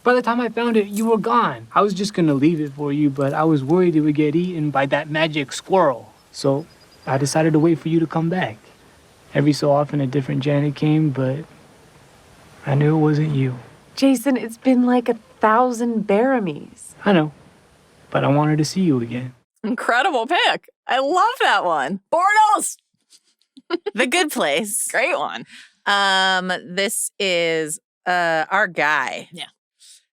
By the time I found it, you were gone. I was just gonna leave it for you, but I was worried it would get eaten by that magic squirrel. So I decided to wait for you to come back. Every so often a different Janet came, but I knew it wasn't you. Jason, it's been like 1,000 Baramies. I know, but I wanted to see you again. Incredible pick. I love that one. Bortles. The Good Place. Great one. This is our guy. Yeah.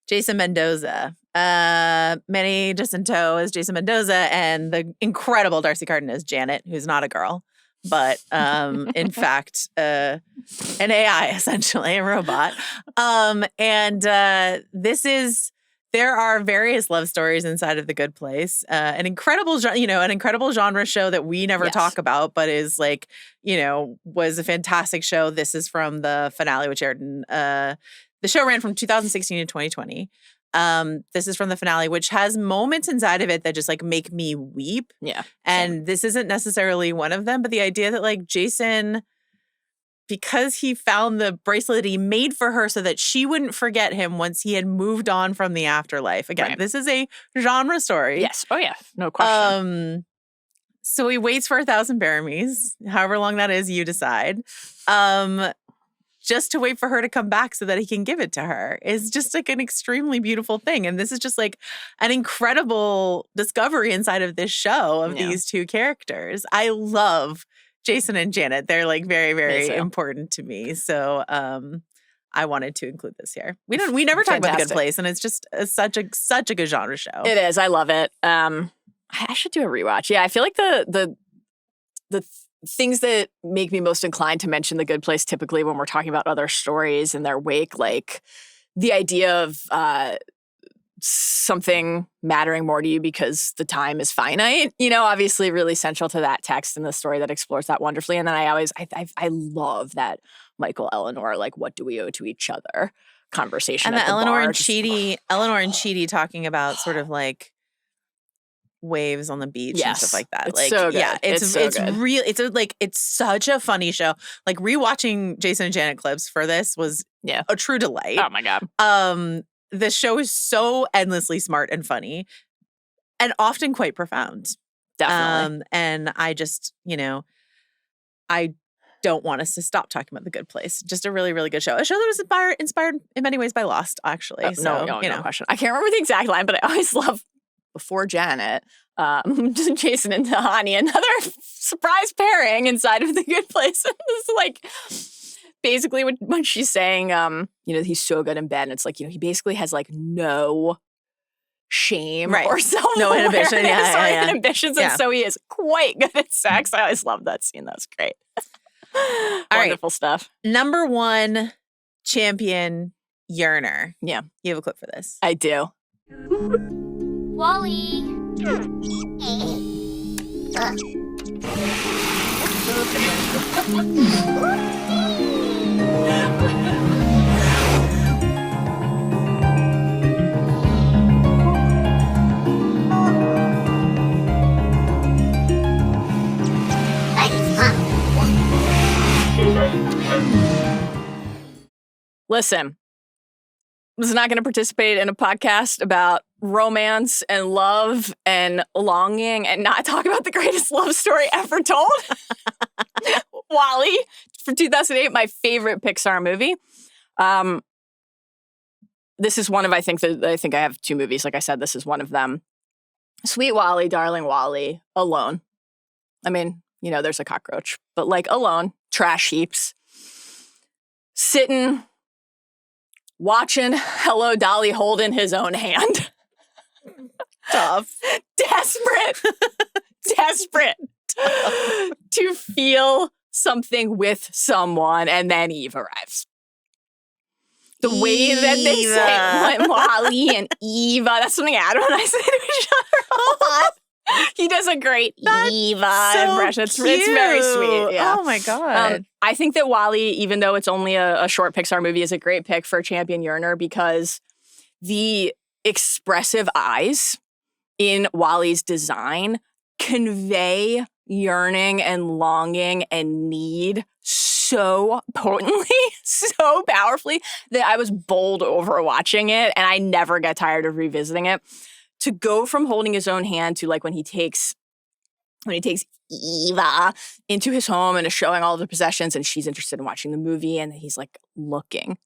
Jason Mendoza. Manny Jacinto is Jason Mendoza, and the incredible Darcy Carden is Janet, who's not a girl, but in fact, an AI, essentially, a robot. There are various love stories inside of The Good Place. An incredible genre show that we never talk about, but is like, was a fantastic show. This is from the finale, which aired in, the show ran from 2016 to 2020. This is from the finale, which has moments inside of it that just like make me weep. Yeah. And this isn't necessarily one of them, but the idea that like Jason, because he found the bracelet he made for her so that she wouldn't forget him once he had moved on from the afterlife. Again, This is a genre story. Yes. Oh, yeah. No question. So he waits for 1,000 Baramies, however long that is, you decide. Just to wait for her to come back so that he can give it to her is just like an extremely beautiful thing. And this is just like an incredible discovery inside of this show of these two characters. I love Jason and Janet. They're like very, very important to me. So I wanted to include this here. We never talk about The Good Place, and it's just such a good genre show. It is. I love it. I should do a rewatch. Yeah, I feel like the things that make me most inclined to mention The Good Place typically when we're talking about other stories in their wake, like the idea of something mattering more to you because the time is finite, obviously really central to that text and the story that explores that wonderfully. And then I love that Michael Eleanor, like, what do we owe to each other conversation. And at the Eleanor bar. and Chidi talking about sort of like waves on the beach and stuff like that. It's like, so good. yeah, it's so good. real. It's such a funny show. Like rewatching Jason and Janet clips for this was a true delight. Oh my God. The show is so endlessly smart and funny and often quite profound. Definitely. And I just, I don't want us to stop talking about The Good Place. Just a really, really good show. A show that was inspired in many ways by Lost, actually. No question. I can't remember the exact line, but I always love before Janet, Jason and Tahani, another surprise pairing inside of The Good Place. It's like basically when she's saying, he's so good in bed. And it's like, he basically has like no shame or no inhibition, inhibitions, and so he is quite good at sex. I always love that scene. That's great. Wonderful stuff. Number 1, Champion Yearner. Yeah, you have a clip for this. I do. Wally. Listen, I was not going to participate in a podcast about romance and love and longing and not talk about the greatest love story ever told. Wally from 2008, my favorite Pixar movie. This is one of, I think I have 2 movies. Like I said, this is one of them. Sweet Wally, darling Wally, alone. I mean, there's a cockroach, but like alone, trash heaps, sitting, watching Hello Dolly hold in his own hand. Tough. Desperate to feel something with someone, and then Eve arrives. The way that they say Wally and Eva, that's something Adam and I say to each other a lot. He does a great Eva impression. It's very sweet. Yeah. Oh my God. I think that Wally, even though it's only a short Pixar movie, is a great pick for Champion Yearner because the expressive eyes in Wally's design convey yearning and longing and need so potently, so powerfully that I was bowled over watching it, and I never get tired of revisiting it. To go from holding his own hand to like when he takes Eva into his home and is showing all of the possessions, and she's interested in watching the movie, and he's like looking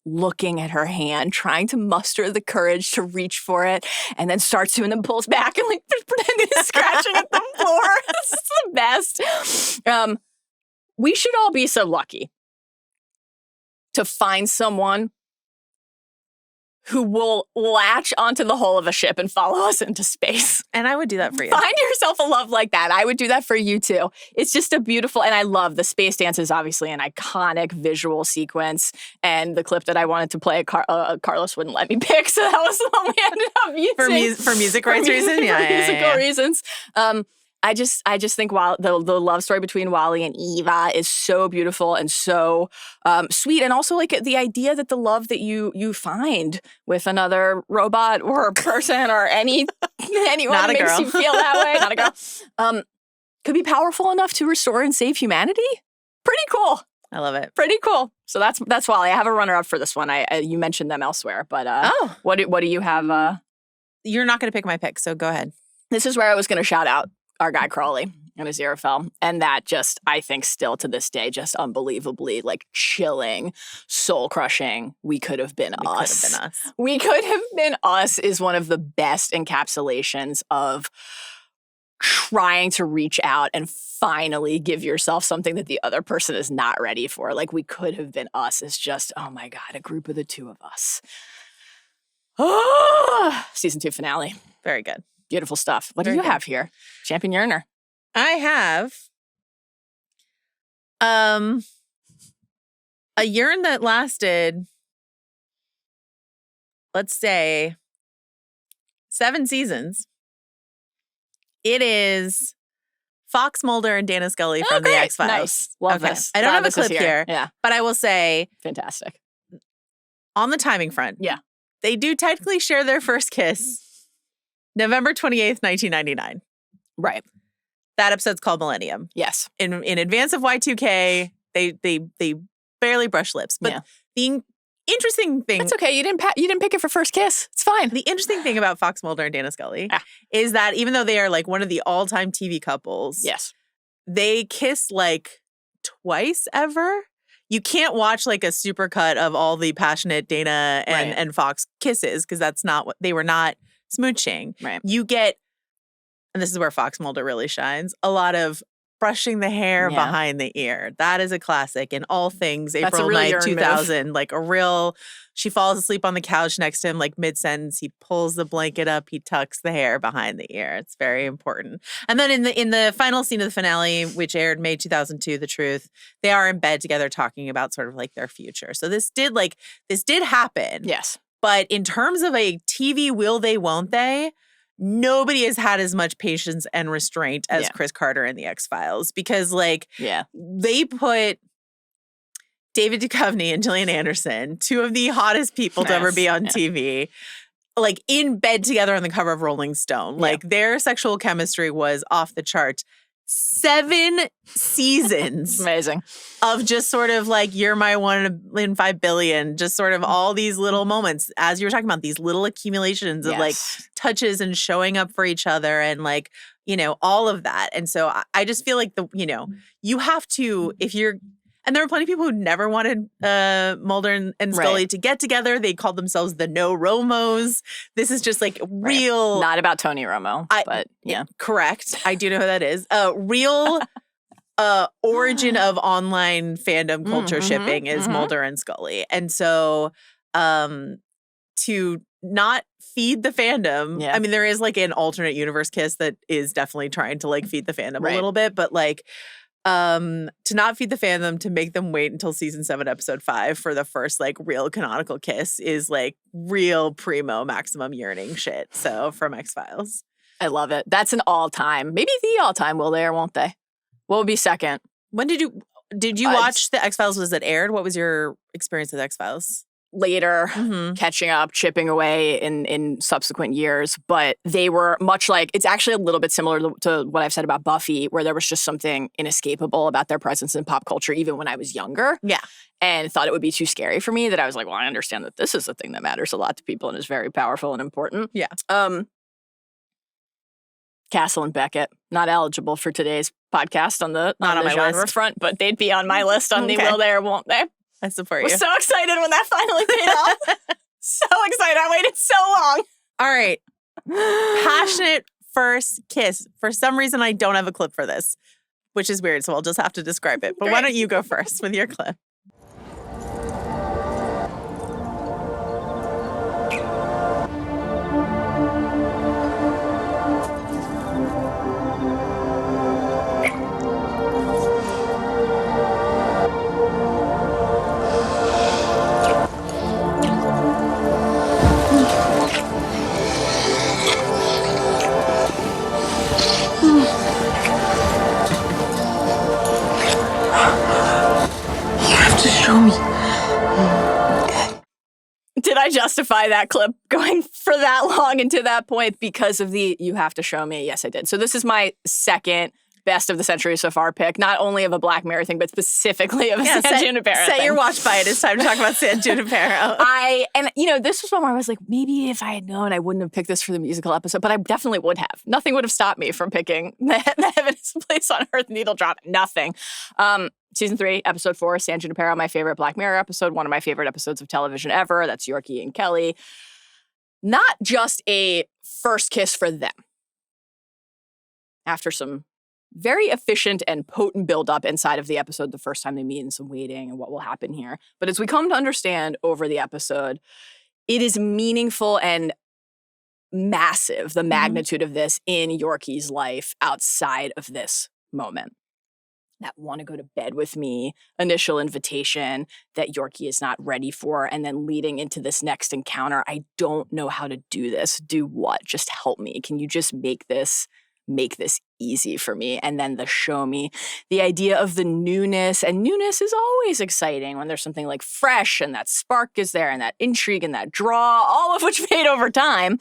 at her hand, trying to muster the courage to reach for it, and then starts to and then pulls back and like pretending he's scratching at the floor. It's the best. We should all be so lucky to find someone who will latch onto the hull of a ship and follow us into space. And I would do that for you. Find yourself a love like that. I would do that for you too. It's just a beautiful, and I love the space dance is obviously an iconic visual sequence. And the clip that I wanted to play, Carlos wouldn't let me pick, so that was the one we ended up using. For music rights reasons? For musical reasons. I just think the love story between Wally and Eva is so beautiful and so sweet, and also like the idea that the love that you find with another robot or person or anyone that makes you feel that way, not a girl, could be powerful enough to restore and save humanity. Pretty cool. I love it. Pretty cool. So that's Wally. I have a runner-up for this one. You mentioned them elsewhere, but what do you have? You're not going to pick my pick, so go ahead. This is where I was going to shout out our guy Crawley and Aziraphale. And that just, I think still to this day, just unbelievably like chilling, soul crushing. We could have been us. We could have been us is one of the best encapsulations of trying to reach out and finally give yourself something that the other person is not ready for. Like we could have been us is just, oh my God, a group of the two of us. Oh, season 2 finale. Very good. Beautiful stuff. What do you have here? Champion Yearner. I have a yearn that lasted, let's say, 7 seasons. It is Fox Mulder and Dana Scully from The X-Files. Nice. Love this. I don't have a clip here, yeah, but I will say, fantastic. On the timing front, yeah, they do technically share their first kiss November 28th, 1999. Right. That episode's called Millennium. Yes. In advance of Y2K, they barely brush lips. But the interesting thing... It's okay. You didn't pick it for first kiss. It's fine. The interesting thing about Fox Mulder and Dana Scully is that even though they are like one of the all-time TV couples, yes, they kiss like twice ever. You can't watch like a supercut of all the passionate Dana and Fox kisses because that's not what... They were not smooching. Right. You get, and this is where Fox Mulder really shines, a lot of brushing the hair behind the ear. That is a classic in all things. April 9th, 2000. Like a real, she falls asleep on the couch next to him, like mid-sentence. He pulls the blanket up. He tucks the hair behind the ear. It's very important. And then in the final scene of the finale, which aired May 2002, The Truth, they are in bed together talking about sort of like their future. So this did happen. Yes. But in terms of a TV will they, won't they, nobody has had as much patience and restraint as Chris Carter and The X-Files. Because, they put David Duchovny and Gillian Anderson, 2 of the hottest people to ever be on TV, like, in bed together on the cover of Rolling Stone. Like, their sexual chemistry was off the charts. 7 seasons. Amazing. Of just sort of like, you're my 1 in 5 billion, just sort of all these little moments, as you were talking about, these little accumulations of like touches and showing up for each other and like, all of that. And so I just feel like you have to, if you're, and there were plenty of people who never wanted Mulder and Scully to get together. They called themselves the No Romos. This is just like real. Not about Tony Romo, but yeah. Correct. I do know who that is. Real origin of online fandom culture shipping is Mulder and Scully. And so to not feed the fandom, I mean, there is like an alternate universe kiss that is definitely trying to like feed the fandom a little bit, but like to not feed the fandom, to make them wait until season 7, episode 5 for the first like real canonical kiss is like real primo maximum yearning shit. So from X-Files. I love it. That's an all-time, maybe the all-time, will they or won't they? What would be second? When did you watch the X-Files? Was it aired? What was your experience with X-Files? later, Mm-hmm. catching up, chipping away in subsequent years. But they were much like, it's actually a little bit similar to what I've said about Buffy, where there was just something inescapable about their presence in pop culture, even when I was younger. Yeah. And thought it would be too scary for me, that I was like, well, I understand that this is a thing that matters a lot to people and is very powerful and important. Yeah. Castle and Beckett, not eligible for today's podcast on the Not on my genre list. front, but they'd be on my list on the Okay. will they or won't they. I support I was you. so excited when that finally paid off. So excited. I waited so long. All right. Passionate first kiss. For some reason, I don't have a clip for this, which is weird, so I'll just have to describe it. But why don't you go first with your clip? You have to show me. Did I justify that clip going for that long and to that point because of the you have to show me? Yes, I did. So this is my second best of the century so far pick, not only of a Black Mirror thing, but specifically of a San Junipero Set thing. your watch by it. It's time to talk about San Junipero. This was one where I was like, maybe if I had known, I wouldn't have picked this for the musical episode, but I definitely would have. Nothing would have stopped me from picking the Heaven is a Place on Earth Needle Drop. Nothing. Season 3, episode 4, San Junipero, my favorite Black Mirror episode, one of my favorite episodes of television ever. That's Yorkie and Kelly. Not just a first kiss for them. After some very efficient and potent buildup inside of the episode the first time they meet and some waiting and what will happen here. But as we come to understand over the episode, it is meaningful and massive, the magnitude of this in Yorkie's life outside of this moment. That want to go to bed with me initial invitation that Yorkie is not ready for, and then leading into this next encounter. I don't know how to do this. Do what? Just help me. Can you just make this easy for me? And then the show me, the idea of the newness, and newness is always exciting when there's something like fresh and that spark is there and that intrigue and that draw, all of which fade over time.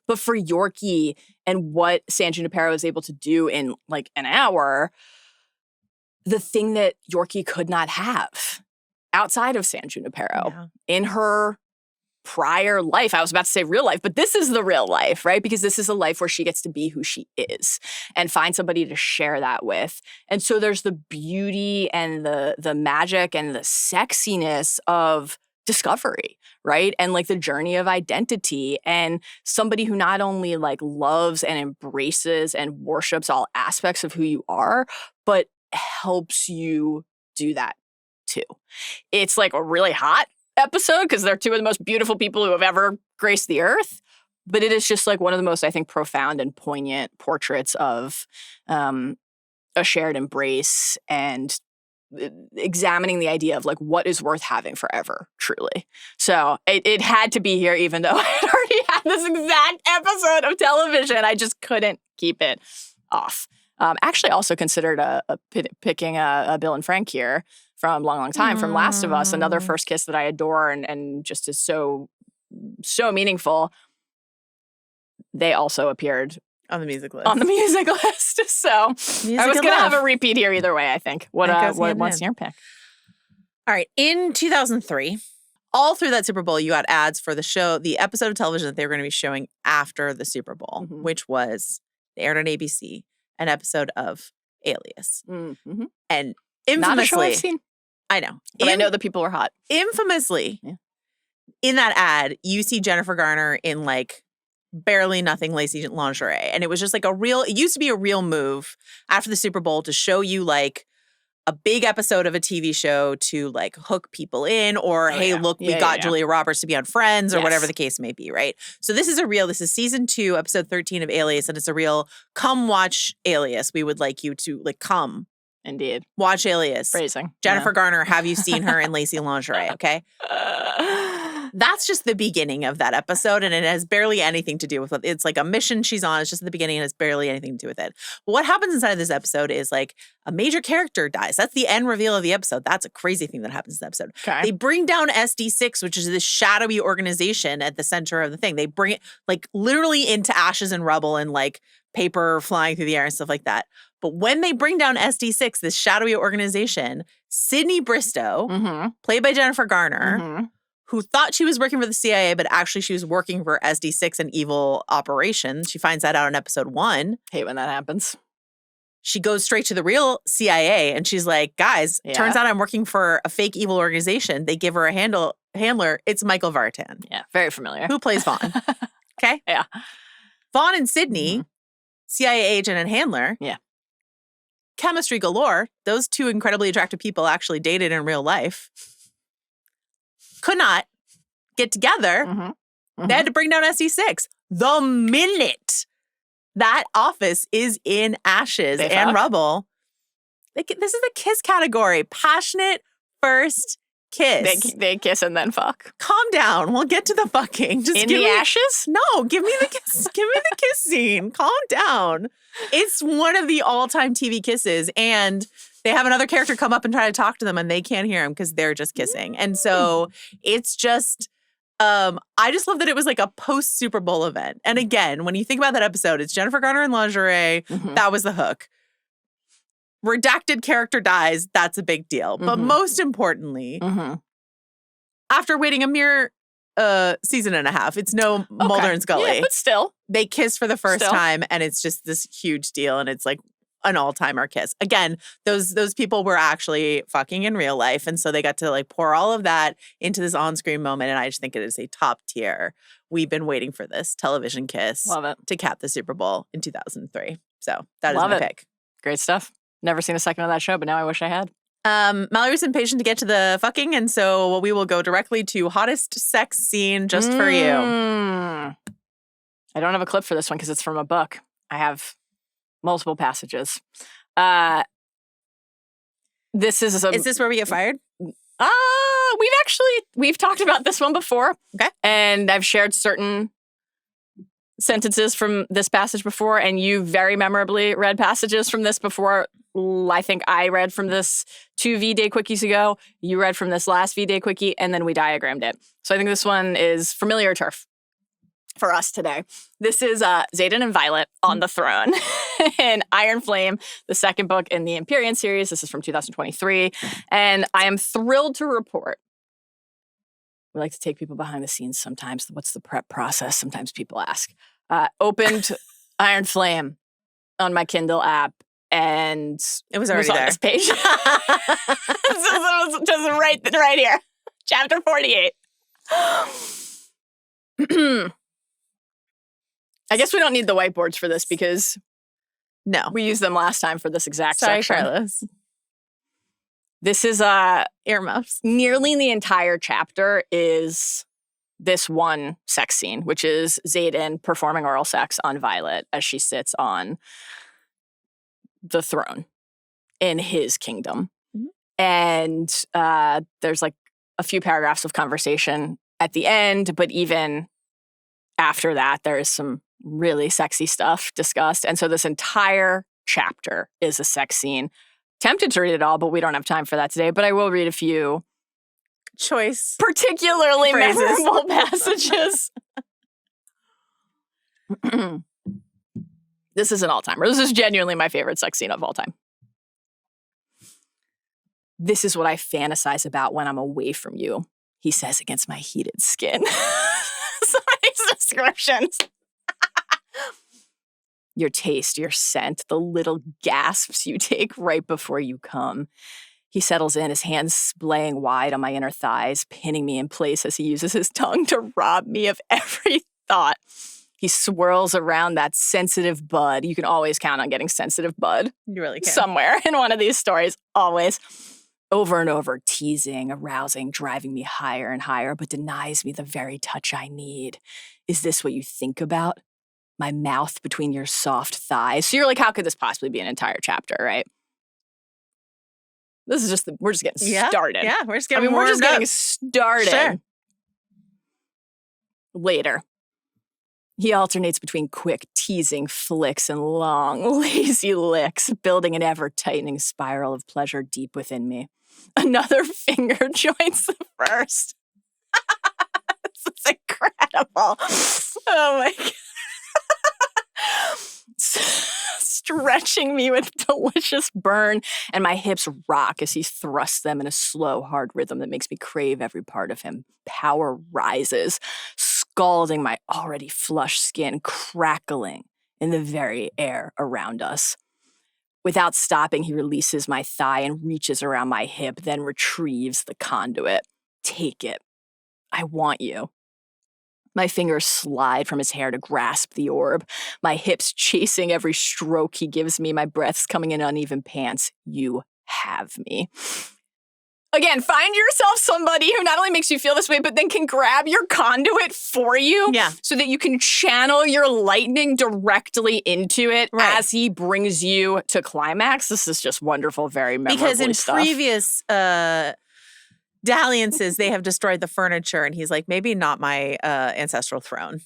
But for Yorkie and what San Junipero is able to do in like an hour, the thing that Yorkie could not have outside of San Junipero in her prior life. I was about to say real life, but this is the real life, right? Because this is a life where she gets to be who she is and find somebody to share that with. And so there's the beauty and the magic and the sexiness of discovery, right? And like the journey of identity, and somebody who not only like loves and embraces and worships all aspects of who you are, but helps you do that too. It's like a really hot episode because they're two of the most beautiful people who have ever graced the earth. But it is just like one of the most, I think, profound and poignant portraits of a shared embrace and examining the idea of like what is worth having forever, truly. So it had to be here, even though I had already had this exact episode of television. I just couldn't keep it off. Actually also considered picking a Bill and Frank here from Long, Long Time from Last of Us, another first kiss that I adore and just is so meaningful. They also appeared On the music list. So I was going to have a repeat here either way, I think. What's your pick? All right. In 2003, all through that Super Bowl, you got ads for the episode of television that they were going to be showing after the Super Bowl, which was aired on ABC, an episode of Alias. Mm-hmm. And infamously, not a show I've seen. I know. But I know the people were hot. Infamously, in that ad, you see Jennifer Garner in like barely nothing lacy lingerie. And it was just like it used to be a real move after the Super Bowl to show you like a big episode of a TV show to like hook people in, or look, we got Julia Roberts to be on Friends, or whatever the case may be, right? So this is season 2, episode 13 of Alias, and it's a real come watch Alias. We would like you to like come. Indeed. Watch Alias. Phrasing. Jennifer Garner, have you seen her in lacy lingerie, okay? That's just the beginning of that episode, and it has barely anything to do with it. It's like a mission she's on. It's just the beginning, and it's barely anything to do with it. But what happens inside of this episode is like a major character dies. That's the end reveal of the episode. That's a crazy thing that happens in this episode. Okay. They bring down SD6, which is this shadowy organization at the center of the thing. They bring it like literally into ashes and rubble and like paper flying through the air and stuff like that. But when they bring down SD6, this shadowy organization, Sydney Bristow, played by Jennifer Garner, who thought she was working for the CIA, but actually she was working for SD6, an evil operation. She finds that out in episode 1. Hate when that happens. She goes straight to the real CIA and she's like, guys, turns out I'm working for a fake evil organization. They give her a handler. It's Michael Vartan. Yeah, very familiar. Who plays Vaughn. Okay? Yeah. Vaughn and Sydney, CIA agent and handler. Yeah. Chemistry galore. Those two incredibly attractive people actually dated in real life. Could not get together. They had to bring down SD6. The minute that office is in ashes and rubble, this is the kiss category. Passionate first kiss. They kiss and then fuck. Calm down. We'll get to the fucking. Just in the ashes? No, give me the kiss. Give me the kiss scene. Calm down. It's one of the all-time TV kisses, and they have another character come up and try to talk to them, and they can't hear him because they're just kissing. And so it's just, I just love that it was like a post-Super Bowl event. And again, when you think about that episode, it's Jennifer Garner in lingerie. That was the hook. Redacted character dies. That's a big deal. But most importantly, after waiting a mere season and a half, it's no Mulder and Scully. Yeah, but still. They kiss for the first time, and it's just this huge deal, and it's like an all-timer kiss. Again, those people were actually fucking in real life, and so they got to like pour all of that into this on-screen moment, and I just think it is a top tier. We've been waiting for this television kiss to cap the Super Bowl in 2003. So that is my pick. Great stuff. Never seen a second of that show, but now I wish I had. Mallory's impatient to get to the fucking, and so we will go directly to hottest sex scene just for you. I don't have a clip for this one because it's from a book. I have multiple passages. This is Is this where we get fired? We've talked about this one before. Okay. And I've shared certain sentences from this passage before, and you very memorably read passages from this before. I think I read from this 2 V-Day Quickies ago. You read from this last V-Day Quickie, and then we diagrammed it. So I think this one is familiar turf for us today. This is Xaden and Violet on the throne in Iron Flame, the second book in the Empyrean series. This is from 2023. And I am thrilled to report, we like to take people behind the scenes sometimes. What's the prep process? Sometimes people ask. Opened Iron Flame on my Kindle app, and it was already on there. this page. Just right here. Chapter 48. I guess we don't need the whiteboards for this because we used them last time for this exact section. Carlos. This is earmuffs. Nearly the entire chapter is this one sex scene, which is Xaden performing oral sex on Violet as she sits on the throne in his kingdom. And there's like a few paragraphs of conversation at the end, but even after that, there is some really sexy stuff discussed. And so this entire chapter is a sex scene. Tempted to read it all, but we don't have time for that today. But I will read a few choice, particularly memorable passages. This is an all-timer. This is genuinely my favorite sex scene of all time. This is what I fantasize about when I'm away from you, he says against my heated skin. Some of these descriptions. Your taste, your scent, the little gasps you take right before you come. He settles in, his hands splaying wide on my inner thighs, pinning me in place as he uses his tongue to rob me of every thought. He swirls around that sensitive bud. You can always count on getting sensitive bud. You really can. Somewhere in one of these stories, always. Over and over, teasing, arousing, driving me higher and higher, but denies me the very touch I need. Is this what you think about? My mouth between your soft thighs. So you're like, how could this possibly be an entire chapter, right? This is just, we're just getting started. Yeah, we're just getting we're just getting started. Sure. Later. He alternates between quick, teasing flicks and long, lazy licks, building an ever-tightening spiral of pleasure deep within me. Another finger joins the first. This is incredible. Oh my God. Stretching me with delicious burn, and my hips rock as he thrusts them in a slow, hard rhythm that makes me crave every part of him. Power rises, scalding my already flushed skin, crackling in the very air around us. Without stopping, he releases my thigh and reaches around my hip, then retrieves the conduit. Take it. I want you. My fingers slide from his hair to grasp the orb, my hips chasing every stroke he gives me, my breaths coming in uneven pants. You have me. Again, find yourself somebody who not only makes you feel this way, but then can grab your conduit for you so that you can channel your lightning directly into it as he brings you to climax. This is just wonderful, very memorable Because in stuff. previous dalliances, they have destroyed the furniture, and he's like, maybe not my ancestral throne.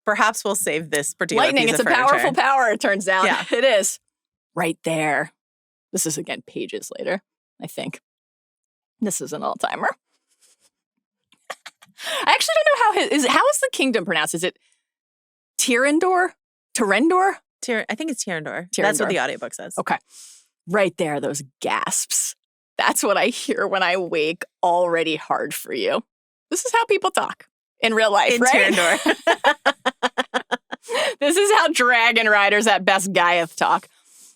Perhaps we'll save this particular Lightning, piece it's of a furniture. powerful power, it turns out. Yeah. It is. Right there. This is, again, pages later, I think. This is an all-timer. I actually don't know how is the kingdom pronounced? Is it Tirendor? Tirendor? I think it's Tirendor. That's what the audiobook says. Okay. Right there, those gasps. That's what I hear when I wake, already hard for you. This is how people talk in real life, In right? Tirendor. This is how dragon riders at Best Gaiath talk.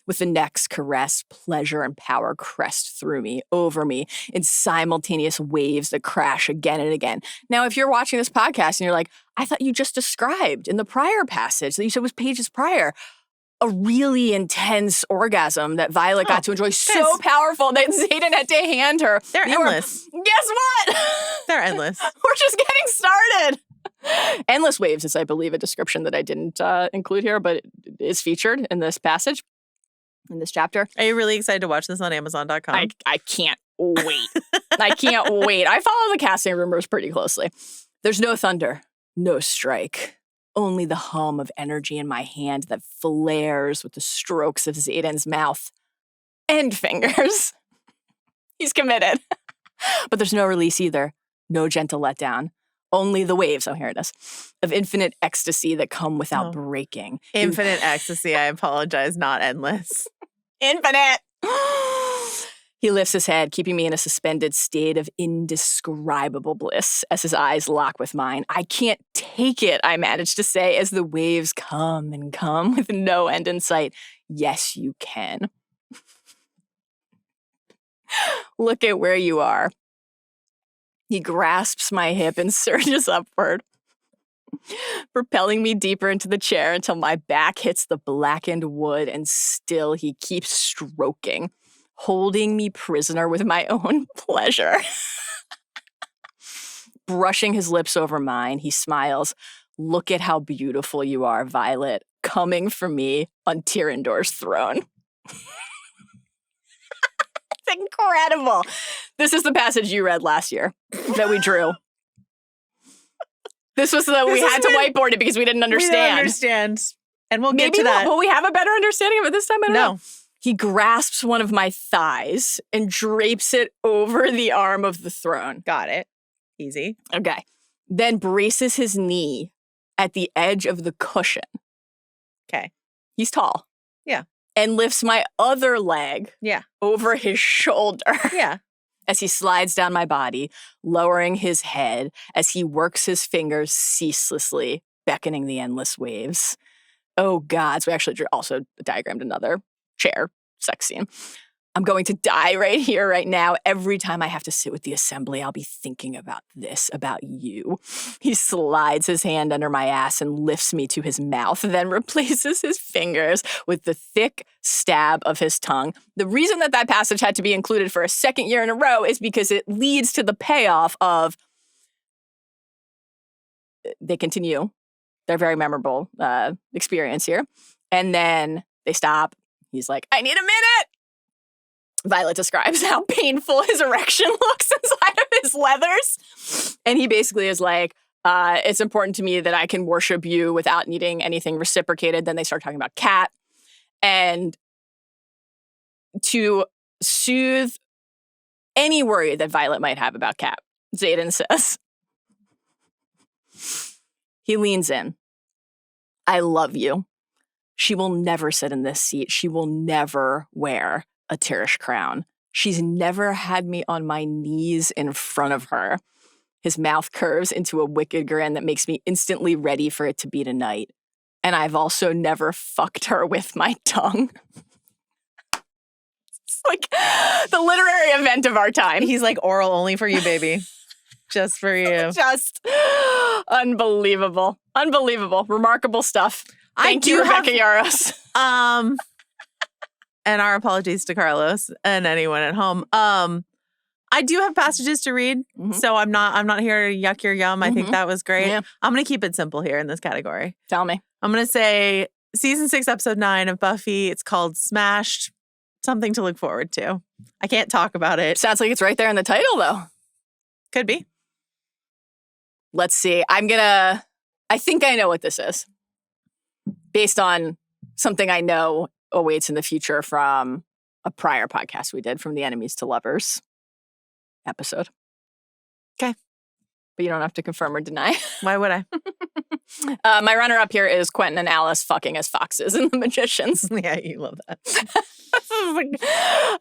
With the neck's caress, pleasure and power crest through me, over me, in simultaneous waves that crash again and again. Now, if you're watching this podcast and you're like, I thought you just described in the prior passage that you said was pages prior, a really intense orgasm that Violet got to enjoy, so powerful that Xaden had to hand her. They're endless. Guess what? They're endless. We're just getting started. Endless waves is, I believe, a description that I didn't include here, but it is featured in this passage, in this chapter. Are you really excited to watch this on Amazon.com? I can't wait. I can't wait. I follow the casting rumors pretty closely. There's no thunder, no strike. Only the hum of energy in my hand that flares with the strokes of Xaden's mouth and fingers. He's committed. But there's no release either. No gentle letdown. Only the waves, oh, here it is, of infinite ecstasy that come without breaking. Infinite ecstasy, I apologize, not endless. Infinite! He lifts his head, keeping me in a suspended state of indescribable bliss as his eyes lock with mine. I can't take it, I manage to say, as the waves come and come with no end in sight. Yes, you can. Look at where you are. He grasps my hip and surges upward, propelling me deeper into the chair until my back hits the blackened wood, and still he keeps stroking, holding me prisoner with my own pleasure. Brushing his lips over mine, he smiles. Look at how beautiful you are, Violet, coming for me on Tirendor's throne. It's incredible. This is the passage you read last year that we drew. This was we had to whiteboard it because we didn't understand. We didn't understand. And we'll get to that. Will we have a better understanding of it this time? I don't know. No. He grasps one of my thighs and drapes it over the arm of the throne. Got it. Easy. Okay. Then braces his knee at the edge of the cushion. Okay. He's tall. Yeah. And lifts my other leg over his shoulder. Yeah. As he slides down my body, lowering his head as he works his fingers ceaselessly, beckoning the endless waves. Oh, God. So we actually also diagrammed another chair sex scene. I'm going to die right here, right now. Every time I have to sit with the assembly, I'll be thinking about this, about you. He slides his hand under my ass and lifts me to his mouth, then replaces his fingers with the thick stab of his tongue. The reason that passage had to be included for a second year in a row is because it leads to the payoff of they continue their very memorable experience here. And then they stop. He's like, I need a minute. Violet describes how painful his erection looks inside of his leathers. And he basically is like, It's important to me that I can worship you without needing anything reciprocated. Then they start talking about Kat. And to soothe any worry that Violet might have about Kat, Xaden says. He leans in. I love you. She will never sit in this seat. She will never wear a Tirish crown. She's never had me on my knees in front of her. His mouth curves into a wicked grin that makes me instantly ready for it to be tonight. And I've also never fucked her with my tongue. It's like the literary event of our time. He's like, oral only for you, baby. Just for you. Just unbelievable. Unbelievable. Remarkable stuff. Thank you, Rebecca Yaros. And our apologies to Carlos and anyone at home. I do have passages to read, so I'm not here to yuck your yum. I think that was great. Yeah. I'm going to keep it simple here in this category. Tell me. I'm going to say season 6, episode 9 of Buffy. It's called Smashed. Something to look forward to. I can't talk about it. Sounds like it's right there in the title, though. Could be. Let's see. I think I know what this is. Based on something I know awaits in the future from a prior podcast we did from the Enemies to Lovers episode. Okay. But you don't have to confirm or deny. Why would I? My runner-up here is Quentin and Alice fucking as foxes in The Magicians. Yeah, you love that.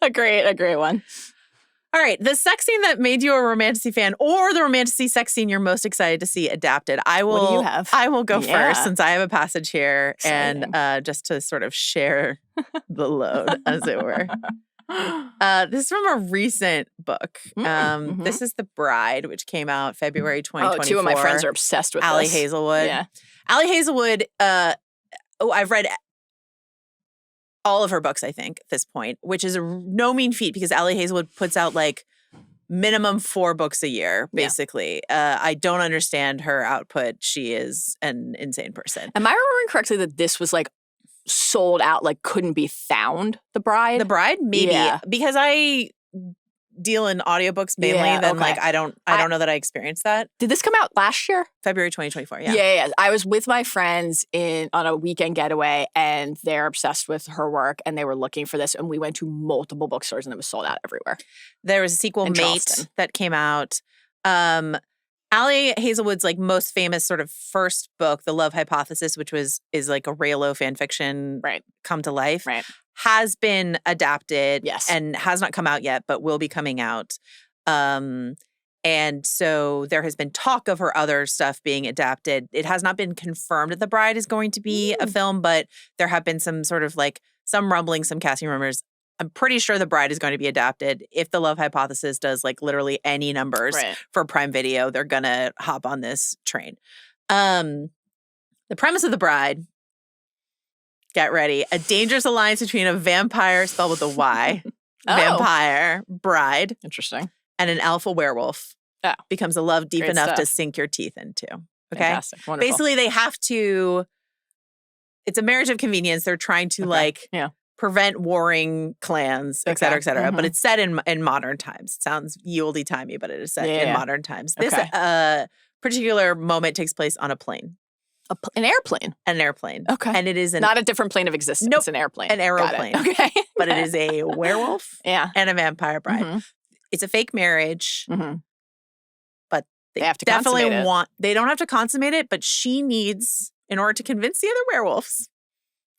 a great one. All right, the sex scene that made you a Romantasy fan, or the Romantasy sex scene you're most excited to see adapted. What do you have? I will go Yeah. first since I have a passage here, Exciting. and just to sort of share the load, as it were. This is from a recent book. This is The Bride, which came out February 2024. Oh, two of my friends are obsessed with Allie this. Hazelwood. Yeah. Allie Hazelwood, I've read all of her books, I think, at this point, which is no mean feat because Allie Hazelwood puts out like minimum 4 books a year, basically. I don't understand her output. She is an insane person. Am I remembering correctly that this was like sold out, like couldn't be found, The Bride? The Bride? Maybe. Yeah. Because I deal in audiobooks mainly, Yeah, then okay. like I don't know that I experienced that. Did this come out last year? February 2024, yeah. Yeah. I was with my friends on a weekend getaway, and they're obsessed with her work, and they were looking for this, and we went to multiple bookstores, and it was sold out everywhere. There was a sequel, In Mate, Charleston. that came out. Allie Hazelwood's like most famous sort of first book, The Love Hypothesis, which is like a Raylo fan fiction come to life, Right. has been adapted Yes. and has not come out yet, but will be coming out. And so there has been talk of her other stuff being adapted. It has not been confirmed that The Bride is going to be a film, but there have been some sort of like some rumblings, some casting rumors. I'm pretty sure The Bride is going to be adapted. If The Love Hypothesis does like literally any numbers for Prime Video, they're going to hop on this train. The premise of The Bride, get ready, a dangerous alliance between a vampire, spelled with a Y, vampire, bride, Interesting. and an alpha werewolf becomes a love deep Great enough to stuff. sink your teeth into. Okay? Fantastic. Wonderful. Basically, they have to, it's a marriage of convenience. They're trying to prevent warring clans, et cetera, et cetera. But it's set in modern times. It sounds ye olde timey, but it is set in modern times. This particular moment takes place on a plane. An airplane? An airplane. Okay. And it is not a different plane of existence. Nope. It's an airplane. An aeroplane. Okay. But it is a werewolf and a vampire bride. Mm-hmm. It's a fake marriage. But they have to definitely consummate it. they don't have to consummate it, but she needs, in order to convince the other werewolves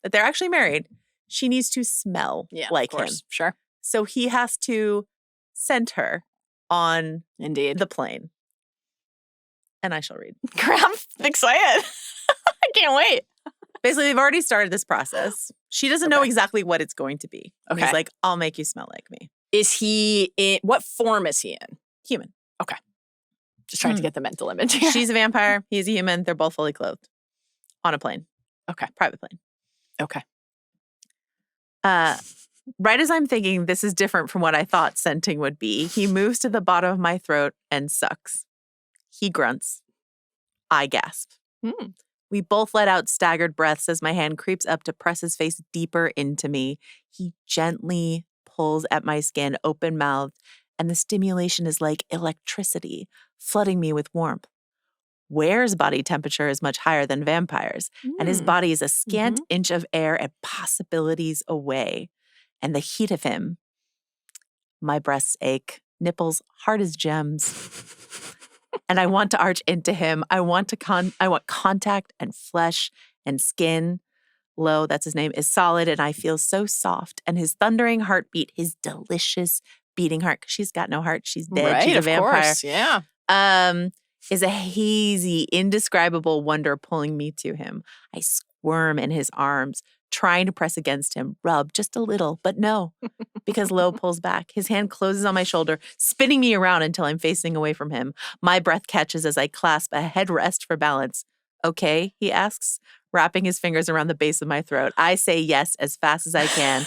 that they're actually married, she needs to smell like him. Sure. So he has to send her on the plane. And I shall read. Crap, I'm excited. I can't wait. Basically, they've already started this process. She doesn't know exactly what it's going to be. Okay. He's like, I'll make you smell like me. Is he in, what form is he in? Human. Okay. Just trying to get the mental image here. She's a vampire. He's a human. They're both fully clothed on a plane. Okay. Private plane. Okay. Right as I'm thinking this is different from what I thought scenting would be, he moves to the bottom of my throat and sucks. He grunts. I gasp. We both let out staggered breaths as my hand creeps up to press his face deeper into me. He gently pulls at my skin, open-mouthed, and the stimulation is like electricity, flooding me with warmth. Ware's body temperature is much higher than Vampire's, and his body is a scant inch of air and possibilities away. And the heat of him, my breasts ache, nipples hard as gems. And I want to arch into him. I want contact and flesh and skin. Lo, that's his name, is solid, and I feel so soft. And his thundering heartbeat, his delicious beating heart, because she's got no heart, she's dead, Right, she's a of vampire. course, yeah. Is a hazy, indescribable wonder pulling me to him. I squirm in his arms, trying to press against him, rub just a little, but no, because Lo pulls back. His hand closes on my shoulder, spinning me around until I'm facing away from him. My breath catches as I clasp a headrest for balance. Okay, he asks, wrapping his fingers around the base of my throat. I say yes as fast as I can.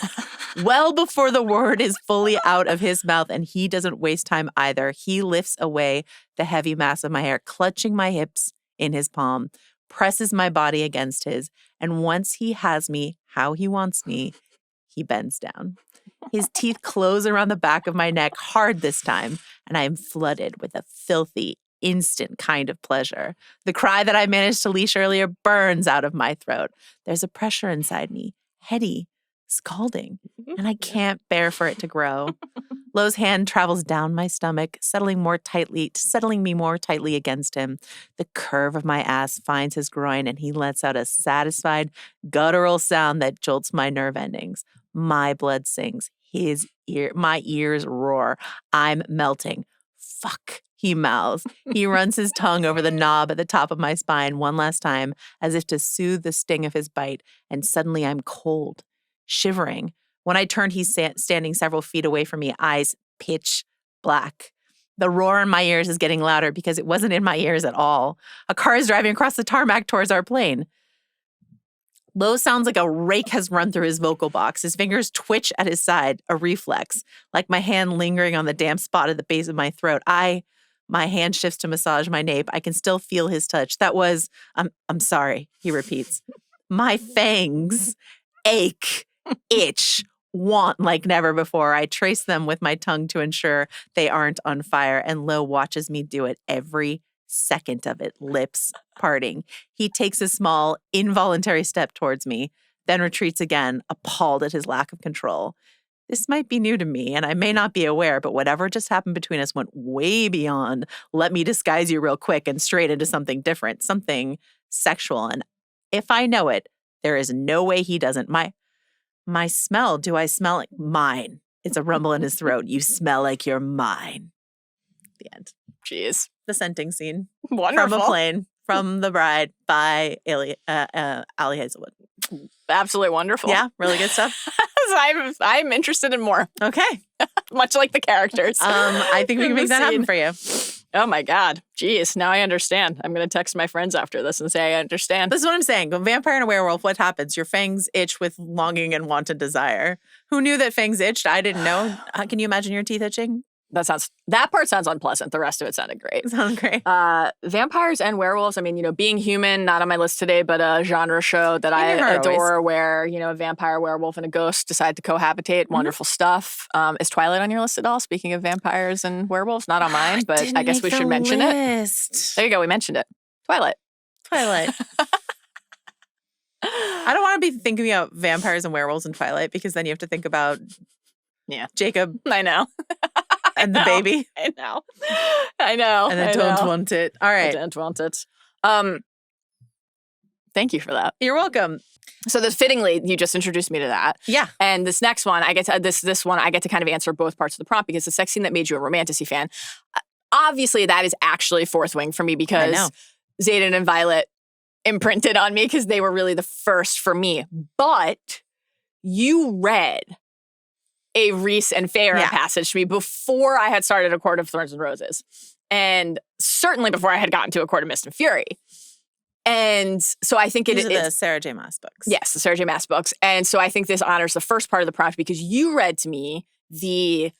Well before the word is fully out of his mouth, and he doesn't waste time either. He lifts away the heavy mass of my hair, clutching my hips in his palm, presses my body against his, and once he has me how he wants me, he bends down. His teeth close around the back of my neck, hard this time, and I am flooded with a filthy, instant kind of pleasure. The cry that I managed to leash earlier burns out of my throat. There's a pressure inside me, heady, scalding, and I can't bear for it to grow. Lo's hand travels down my stomach, settling me more tightly against him. The curve of my ass finds his groin, and he lets out a satisfied, guttural sound that jolts my nerve endings. My blood sings. My ears roar. I'm melting. Fuck, he mouths. He runs his tongue over the knob at the top of my spine one last time, as if to soothe the sting of his bite, and suddenly I'm cold, shivering. When I turn, he's standing several feet away from me, eyes pitch black. The roar in my ears is getting louder because it wasn't in my ears at all. A car is driving across the tarmac towards our plane. Lo sounds like a rake has run through his vocal box. His fingers twitch at his side, a reflex, like my hand lingering on the damp spot at the base of my throat. My hand shifts to massage my nape. I can still feel his touch. That was, I'm sorry, he repeats. My fangs ache, itch, want like never before. I trace them with my tongue to ensure they aren't on fire, and Lo watches me do it every second of it, lips parting. He takes a small, involuntary step towards me, then retreats again, appalled at his lack of control. This might be new to me, and I may not be aware, but whatever just happened between us went way beyond, let me disguise you real quick, and straight into something different, something sexual. And if I know it, there is no way he doesn't. My smell, do I smell like mine? It's a rumble in his throat. You smell like you're mine. The end. Jeez. The scenting scene. Wonderful. From a plane, from The Bride by Ali Hazelwood. Absolutely wonderful. Yeah, really good stuff. I'm interested in more. Okay. Much like the characters. I think we can make that happen for you. Oh my God. Jeez. Now I understand. I'm going to text my friends after this and say I understand. This is what I'm saying. A vampire and a werewolf, what happens? Your fangs itch with longing and wanted desire. Who knew that fangs itched? I didn't know. Can you imagine your teeth itching? That part sounds unpleasant. The rest of it sounded great. Sounds great. Vampires and werewolves. I mean, Being Human, not on my list today, but a genre show that I adore where, a vampire, werewolf, and a ghost decide to cohabitate. Mm-hmm. Wonderful stuff. Is Twilight on your list at all? Speaking of vampires and werewolves, not on mine, but I guess we should mention it. There you go. We mentioned it. Twilight. I don't want to be thinking about vampires and werewolves in Twilight because then you have to think about Jacob. I know. And the baby. I know. And I don't want it. All right. I don't want it. Thank you for that. You're welcome. So fittingly, you just introduced me to that. Yeah. And this next one, I get to this one, I get to kind of answer both parts of the prompt because the sex scene that made you a Romantasy fan, obviously that is actually fourth wing for me because Xaden and Violet imprinted on me because they were really the first for me. But you read a Rhys and Feyre passage to me before I had started A Court of Thorns and Roses. And certainly before I had gotten to A Court of Mist and Fury. And so I think These are the Sarah J. Maas books. Yes, the Sarah J. Maas books. And so I think this honors the first part of the prompt because you read to me the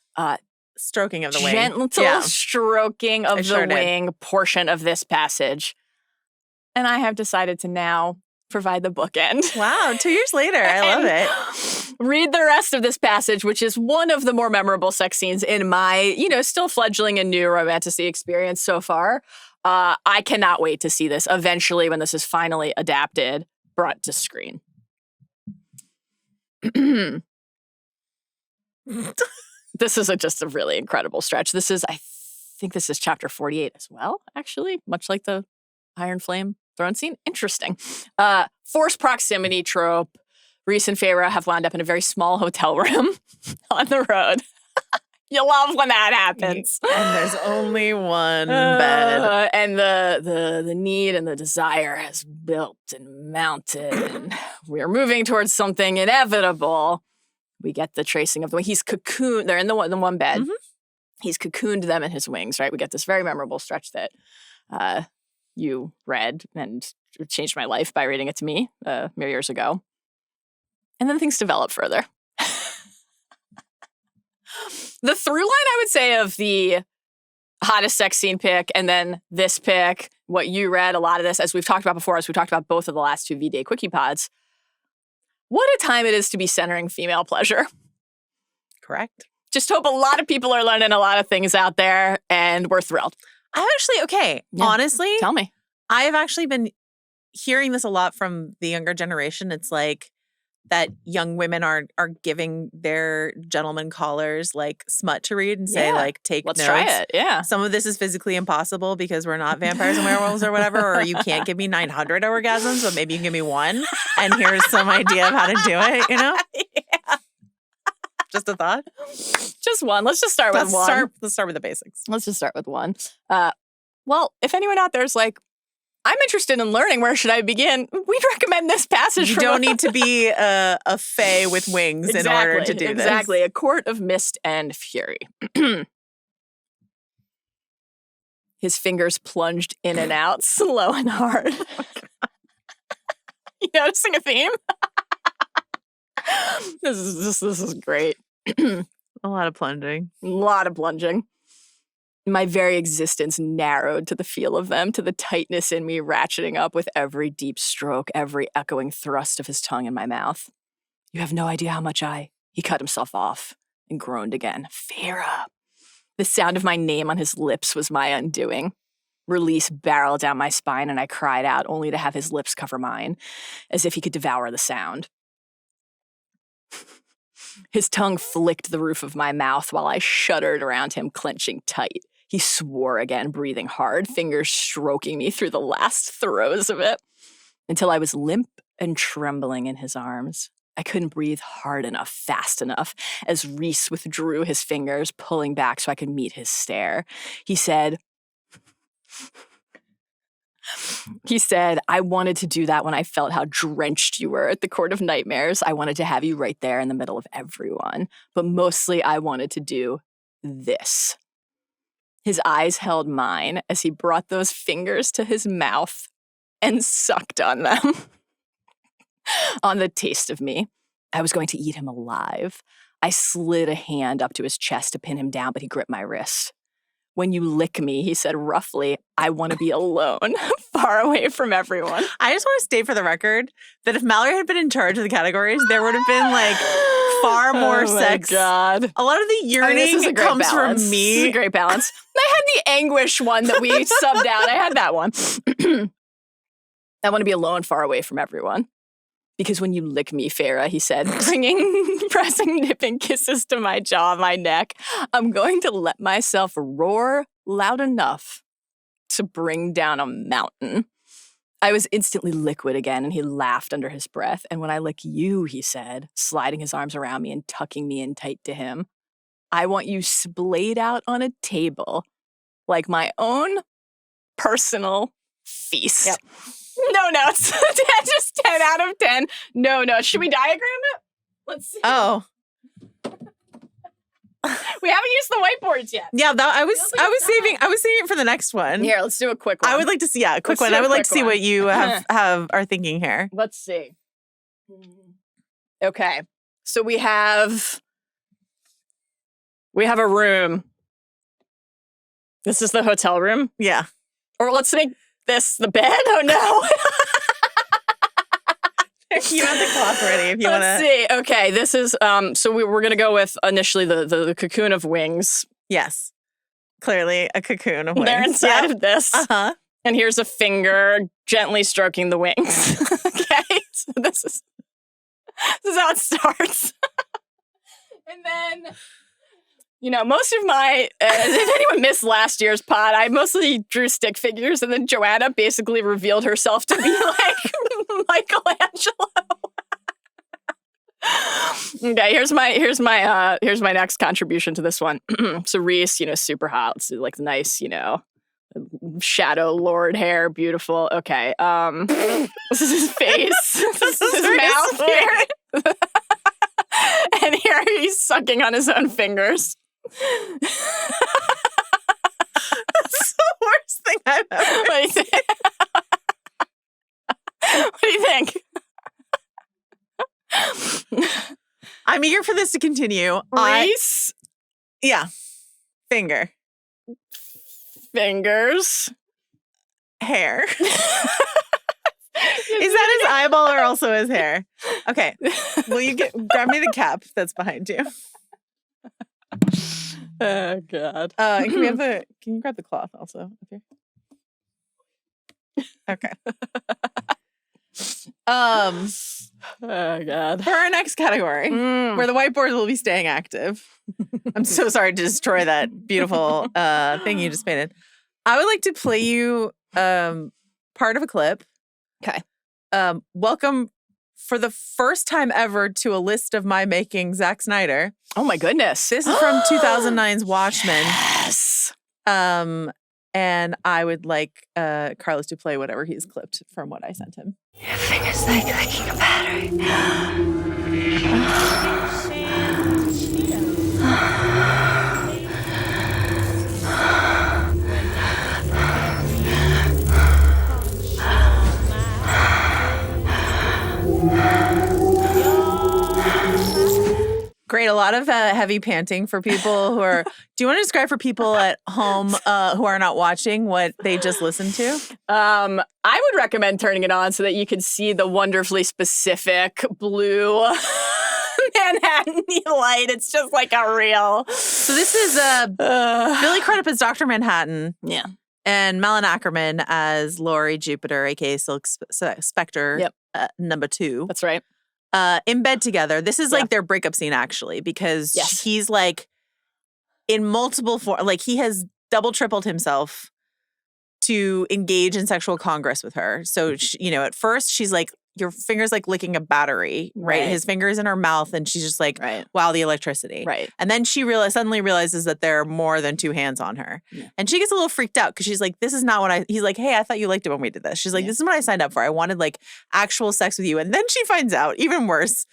stroking of the wing. Gentle stroking of the wing portion of this passage. And I have decided to now provide the bookend. Wow, 2 years later. I love it. Read the rest of this passage, which is one of the more memorable sex scenes in my, still fledgling and new Romantasy experience so far. I cannot wait to see this eventually when this is finally adapted, brought to screen. This is just a really incredible stretch. I think this is chapter 48 as well, actually, much like the Iron Flame throne scene. Interesting. Forced proximity trope. Reese and Feyre have wound up in a very small hotel room on the road. You love when that happens. And there's only one bed. And the need and the desire has built and mounted. And we're moving towards something inevitable. We get the tracing of the way he's cocooned. They're in the one bed. Mm-hmm. He's cocooned them in his wings, right? We get this very memorable stretch that you read and changed my life by reading it to me mere years ago. And then things develop further. The through line, I would say, of the hottest sex scene pick and then this pick, what you read, a lot of this, as we've talked about before, as we talked about both of the last two V-Day Quickie pods, what a time it is to be centering female pleasure. Correct. Just hope a lot of people are learning a lot of things out there, and we're thrilled. Honestly, tell me. I have actually been hearing this a lot from the younger generation. It's like that young women are giving their gentlemen callers like smut to read and say like, take Let's notes. try it. Yeah. Some of this is physically impossible because we're not vampires and werewolves or whatever, or you can't give me 900 orgasms, but maybe you can give me one. And here's some idea of how to do it, Yeah. Just a thought. Just one. Let's just start with one. Let's start with the basics. Let's just start with one. Well, if anyone out there is like, I'm interested in learning, where should I begin? We'd recommend this passage. You don't need to be a fae with wings in order to do this. Exactly. A court of mist and fury. His fingers plunged in and out, slow and hard. You noticing a theme? This is great. A lot of plunging. A lot of plunging. My very existence narrowed to the feel of them, to the tightness in me ratcheting up with every deep stroke, every echoing thrust of his tongue in my mouth. You have no idea how much He cut himself off and groaned again. Feyre. The sound of my name on his lips was my undoing. Release barreled down my spine and I cried out, only to have his lips cover mine, as if he could devour the sound. His tongue flicked the roof of my mouth while I shuddered around him, clenching tight. He swore again, breathing hard, fingers stroking me through the last throes of it, until I was limp and trembling in his arms. I couldn't breathe hard enough, fast enough, as Reese withdrew his fingers, pulling back so I could meet his stare. He said, I wanted to do that when I felt how drenched you were at the Court of Nightmares. I wanted to have you right there in the middle of everyone. But mostly I wanted to do this. His eyes held mine as he brought those fingers to his mouth and sucked on them. On the taste of me. I was going to eat him alive. I slid a hand up to his chest to pin him down, but he gripped my wrist. When you lick me, he said roughly, I want to be alone, far away from everyone. I just want to state for the record that if Mallory had been in charge of the categories, there would have been like far more sex. God. A lot of the yearning comes from me. This is a great balance. I had the anguish one that we subbed out. I had that one. I want to be alone, far away from everyone. Because when you lick me, Feyre, he said, pressing nipping kisses to my jaw, my neck, I'm going to let myself roar loud enough to bring down a mountain. I was instantly liquid again, and he laughed under his breath. And when I lick you, he said, sliding his arms around me and tucking me in tight to him, I want you splayed out on a table like my own personal feast. Yep. No notes. Just 10 out of 10. No notes. Should we diagram it? Let's see. Oh. We haven't used the whiteboards yet. Yeah, I was saving it for the next one. Here, let's do a quick one. I would like to see a quick one. I would like to see what you are thinking here. Let's see. Okay. So we have a room. This is the hotel room. Yeah. Or let's make this the bed? Oh, no. You have the cloth ready if you want Let's to. see. Okay, this is so we're going to go with initially the cocoon of wings. Yes. Clearly a cocoon of wings. They're inside of this. Uh-huh. And here's a finger gently stroking the wings. Okay, so this is how it starts. And then, most of my, if anyone missed last year's pod, I mostly drew stick figures, and then Joanna basically revealed herself to be like Michelangelo. Okay, here's my next contribution to this one. So Reese, super hot. It's like nice, shadow lord hair, beautiful. Okay, this is his face. This is his mouth here. And here he's sucking on his own fingers. That's the worst thing I've ever. What do you think? What do you think? I'm eager for this to continue. Reese? Yeah. Finger. Fingers. Hair. Is that his eyeball or also his hair? Okay. Will you grab me the cap that's behind you? Oh God. And can you grab the cloth also? Okay. Oh God. For our next category, where the whiteboard will be staying active. I'm so sorry to destroy that beautiful thing you just painted. I would like to play you part of a clip. Okay. Welcome for the first time ever to a list of my making, Zack Snyder. Oh my goodness. This is from 2009's Watchmen. Yes. And I would like Carlos to play whatever he's clipped from what I sent him. Your fingers like licking a battery. Great. A lot of heavy panting for people who are. Do you want to describe for people at home who are not watching what they just listened to? I would recommend turning it on so that you can see the wonderfully specific blue Manhattan light. It's just like a real. So this is Billy Crudup as Dr. Manhattan. Yeah. And Malin Ackerman as Laurie Jupiter, aka Silk Spectre, Yep. number 2. That's right. In bed together. This is like their breakup scene, actually, because he's like in multiple forms. Like he has double, tripled himself to engage in sexual congress with her. So, at first she's like, your finger's like licking a battery, right? His finger's in her mouth and she's just like, wow, the electricity. Right. And then she suddenly realizes that there are more than 2 hands on her. Yeah. And she gets a little freaked out because she's like, this is not what he's like, hey, I thought you liked it when we did this. She's like, this is what I signed up for. I wanted like actual sex with you. And then she finds out, even worse,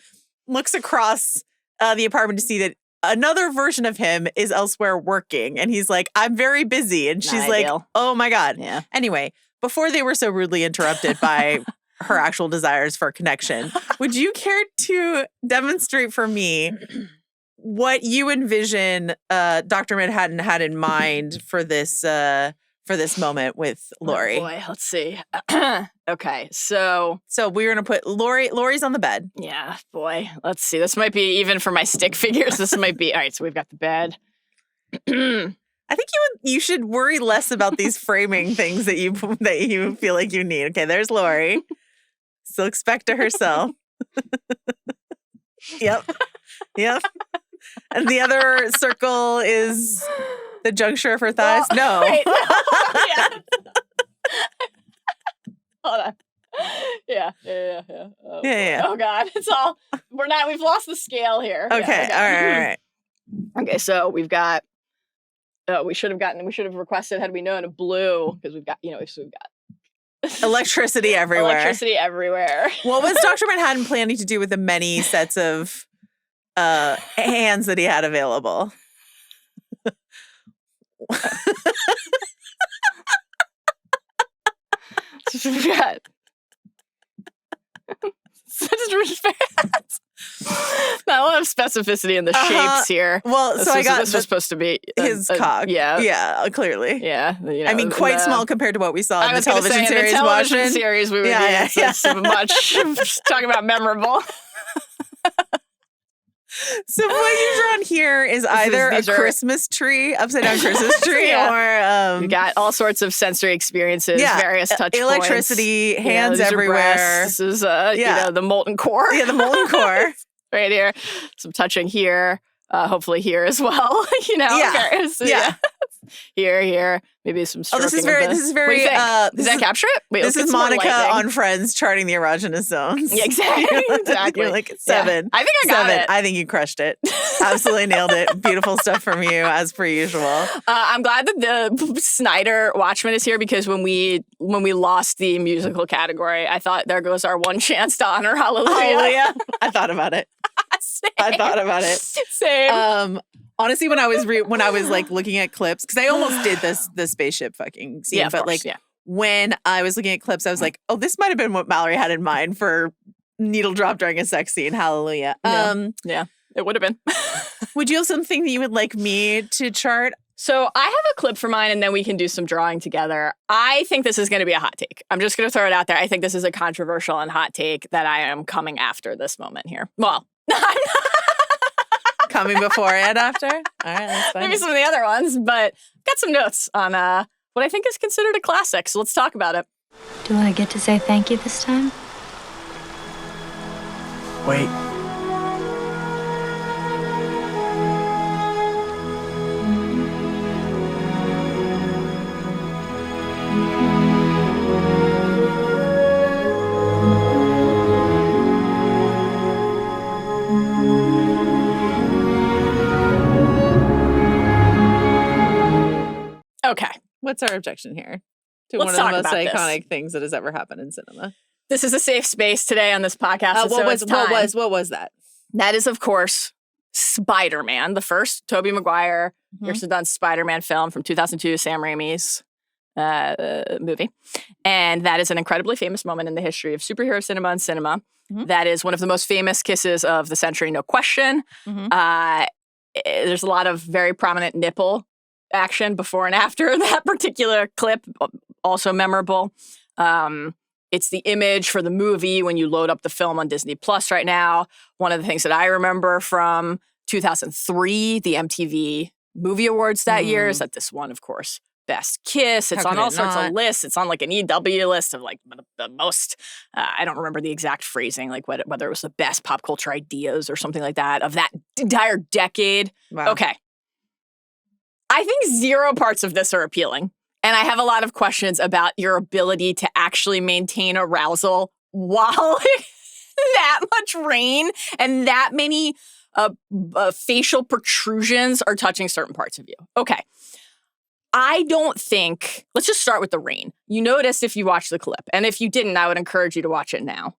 looks across the apartment to see that another version of him is elsewhere working. And he's like, I'm very busy. And she's like, oh my God. Yeah. Anyway, before they were so rudely interrupted by her actual desires for connection, would you care to demonstrate for me what you envision Dr. Manhattan had in mind for this moment with Laurie? Oh boy, let's see. Okay, so we're gonna put Laurie's on the bed. Yeah, boy. Let's see. This might be even for my stick figures. This might be all right. So we've got the bed. I think you should worry less about these framing things that you feel like you need. Okay, there's Laurie. Silk Spectre herself. Yep. And the other circle is the juncture of her thighs. Well, no. Wait, no. Yeah. Hold on. Yeah. Oh, Yeah. Oh God, we've lost the scale here. Okay. Yeah, All right. Okay, so we've got. We should have requested had we known a blue because we've got Electricity everywhere. Electricity everywhere. What was Dr. Manhattan planning to do with the many sets of hands that he had available? Such respect. Not a lot of specificity in the shapes here. Well, This so I was- got this was supposed to be his cock. Yeah, Clearly. yeah. You know, I mean, quite the- small compared to what we saw in I the was gonna television say, series. in the television Watchmen. series, we were Yeah, being so much talking about memorable. So what you've drawn here is either these a are- Christmas tree, upside down Christmas tree, or You got all sorts of sensory experiences, various touch electricity, points. hands these are everywhere. breasts. This is the molten core. Yeah, the molten core. Right here. Some touching here. Hopefully here as well. Yeah. Okay. So, Yeah. Here. Maybe some stroking. This is What do very. you think? Does that capture it? Wait, This let's is get some more Monica lightning. on Friends charting the erogenous zones. Yeah, exactly. Exactly. You're like 7. Yeah. I think I got 7. it. I think you crushed it. Absolutely nailed it. Beautiful stuff from you, as per usual. I'm glad that the Snyder Watchmen is here because when we lost the musical category, I thought there goes our one chance to honor Hallelujah. Hallelujah. I thought about it. Same. I thought about it. Same. Honestly, when I was like looking at clips, because I almost did the spaceship fucking scene, Yeah, but course, like when I was looking at clips, I was like, oh, this might have been what Mallory had in mind for needle drop during a sex scene. Hallelujah. Yeah, it would have been. Would you have something that you would like me to chart? So I have a clip for mine, and then we can do some drawing together. I think this is going to be a hot take. I'm just going to throw it out there. I think this is a controversial and hot take that I am coming after this moment here. Well, I'm not. Coming before and after? All right, that's fine. Maybe some of the other ones, but I've got some notes on what I think is considered a classic. So let's talk about it. Do I get to say thank you this time? Wait. Okay. What's our objection here to Let's one of talk the most about this. iconic things that has ever happened in cinema? This is a safe space today on this podcast. What was that? That is, of course, Spider-Man, the first Tobey Maguire, Kirsten Dunst Spider-Man film from 2002, Sam Raimi's movie. And that is an incredibly famous moment in the history of superhero cinema and cinema. That is one of the most famous kisses of the century, no question. There's a lot of very prominent nipple action before and after that particular clip, also memorable. It's the image for the movie when you load up the film on Disney Plus right now. One of the things that I remember from 2003, the MTV Movie Awards that year, is that this one, of course, Best Kiss. It's How on could all it sorts not? of lists. It's on like an EW list of like the most, I don't remember the exact phrasing, like whether it was the best pop culture ideas or something like that of that entire decade. Wow. Okay. I think 0 parts of this are appealing. And I have a lot of questions about your ability to actually maintain arousal while that much rain and that many facial protrusions are touching certain parts of you. Okay. I don't think, let's just start with the rain. You noticed if you watched the clip. And if you didn't, I would encourage you to watch it now.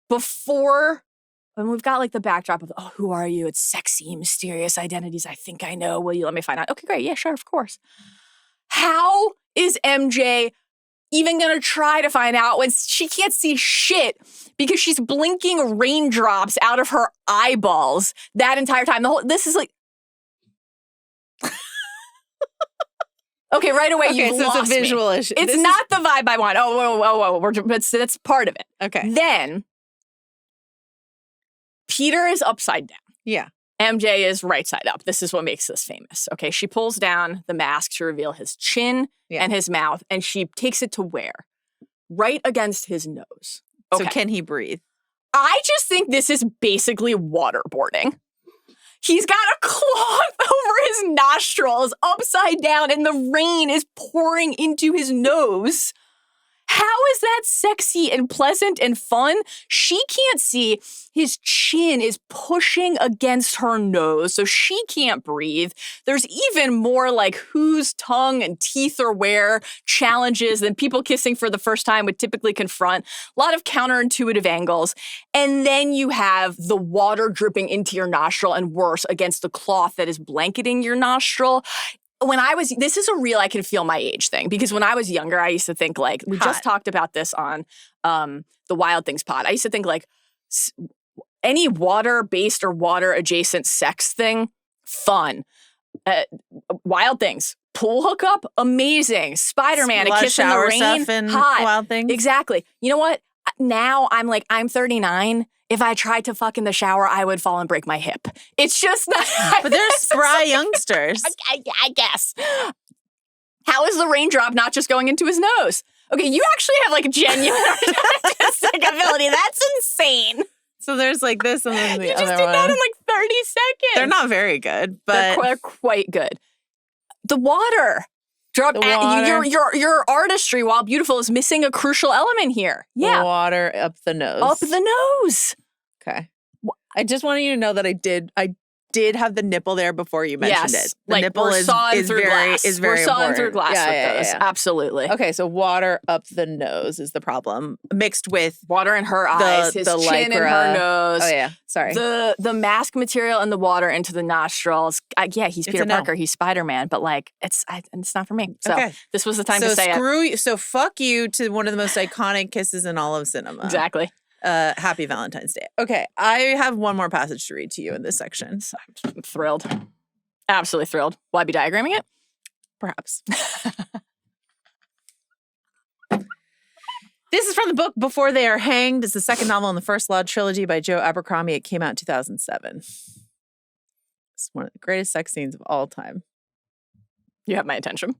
Before, when we've got like the backdrop of, oh, who are you? It's sexy, mysterious identities. I think I know. Will you let me find out? Okay, great. Yeah, sure, of course. How is MJ even going to try to find out when she can't see shit because she's blinking raindrops out of her eyeballs that entire time? This is like, okay, right away you so lost it's a visual me. issue. It's not the vibe I want. That's part of it. Okay. Then Peter is upside down. Yeah. MJ is right side up. This is what makes this famous. Okay, she pulls down the mask to reveal his chin and his mouth, and she takes it to where? Right against his nose. Okay. So can he breathe? I just think this is basically waterboarding. He's got a cloth over his nostrils, upside down, and the rain is pouring into his nose. How is that sexy and pleasant and fun? She can't see. His chin is pushing against her nose, so she can't breathe. There's even more like whose tongue and teeth are where challenges than people kissing for the first time would typically confront. A lot of counterintuitive angles. And then you have the water dripping into your nostril and worse against the cloth that is blanketing your nostril. This is a real I can feel my age thing, because when I was younger, I used to think like, we just talked about this on the Wild Things pod. I used to think like, any water-based or water-adjacent sex thing, fun. Wild Things. Pool hookup, amazing. Spider-Man, a kiss in the rain, stuff and hot. Wild Things. Exactly. You know what? Now I'm 39. If I tried to fuck in the shower, I would fall and break my hip. It's just not. But they're spry youngsters. I guess. How is the raindrop not just going into his nose? Okay, you actually have like genuine artistic ability. That's insane. So there's like this and then the You other just did one. that in like 30 seconds. They're not very good, but They're quite good. The water. The water. Your artistry, while beautiful, is missing a crucial element here. Yeah. Water up the nose. Up the nose. Okay. I just wanted you to know that I did have the nipple there before you mentioned it. The like nipple we're is sawing through very glass. is very We're sawing important. through glass with those. Yeah. Absolutely. Okay, so water up the nose is the problem, mixed with Water in her eyes, his the chin in her lycra. nose. Oh yeah, sorry. The mask material and the water into the nostrils. Yeah, he's It's Peter a no. Parker. He's Spider-Man, but like it's not for me. So Okay. this was the time so to say screw you. So fuck you to one of the most iconic kisses in all of cinema. it. Exactly. Happy Valentine's Day. Okay, I have one more passage to read to you in this section. I'm thrilled. Absolutely thrilled. Will I be diagramming it? Perhaps. This is from the book Before They Are Hanged. It's the second novel in the First Law trilogy by Joe Abercrombie. It came out in 2007. It's one of the greatest sex scenes of all time. You have my attention.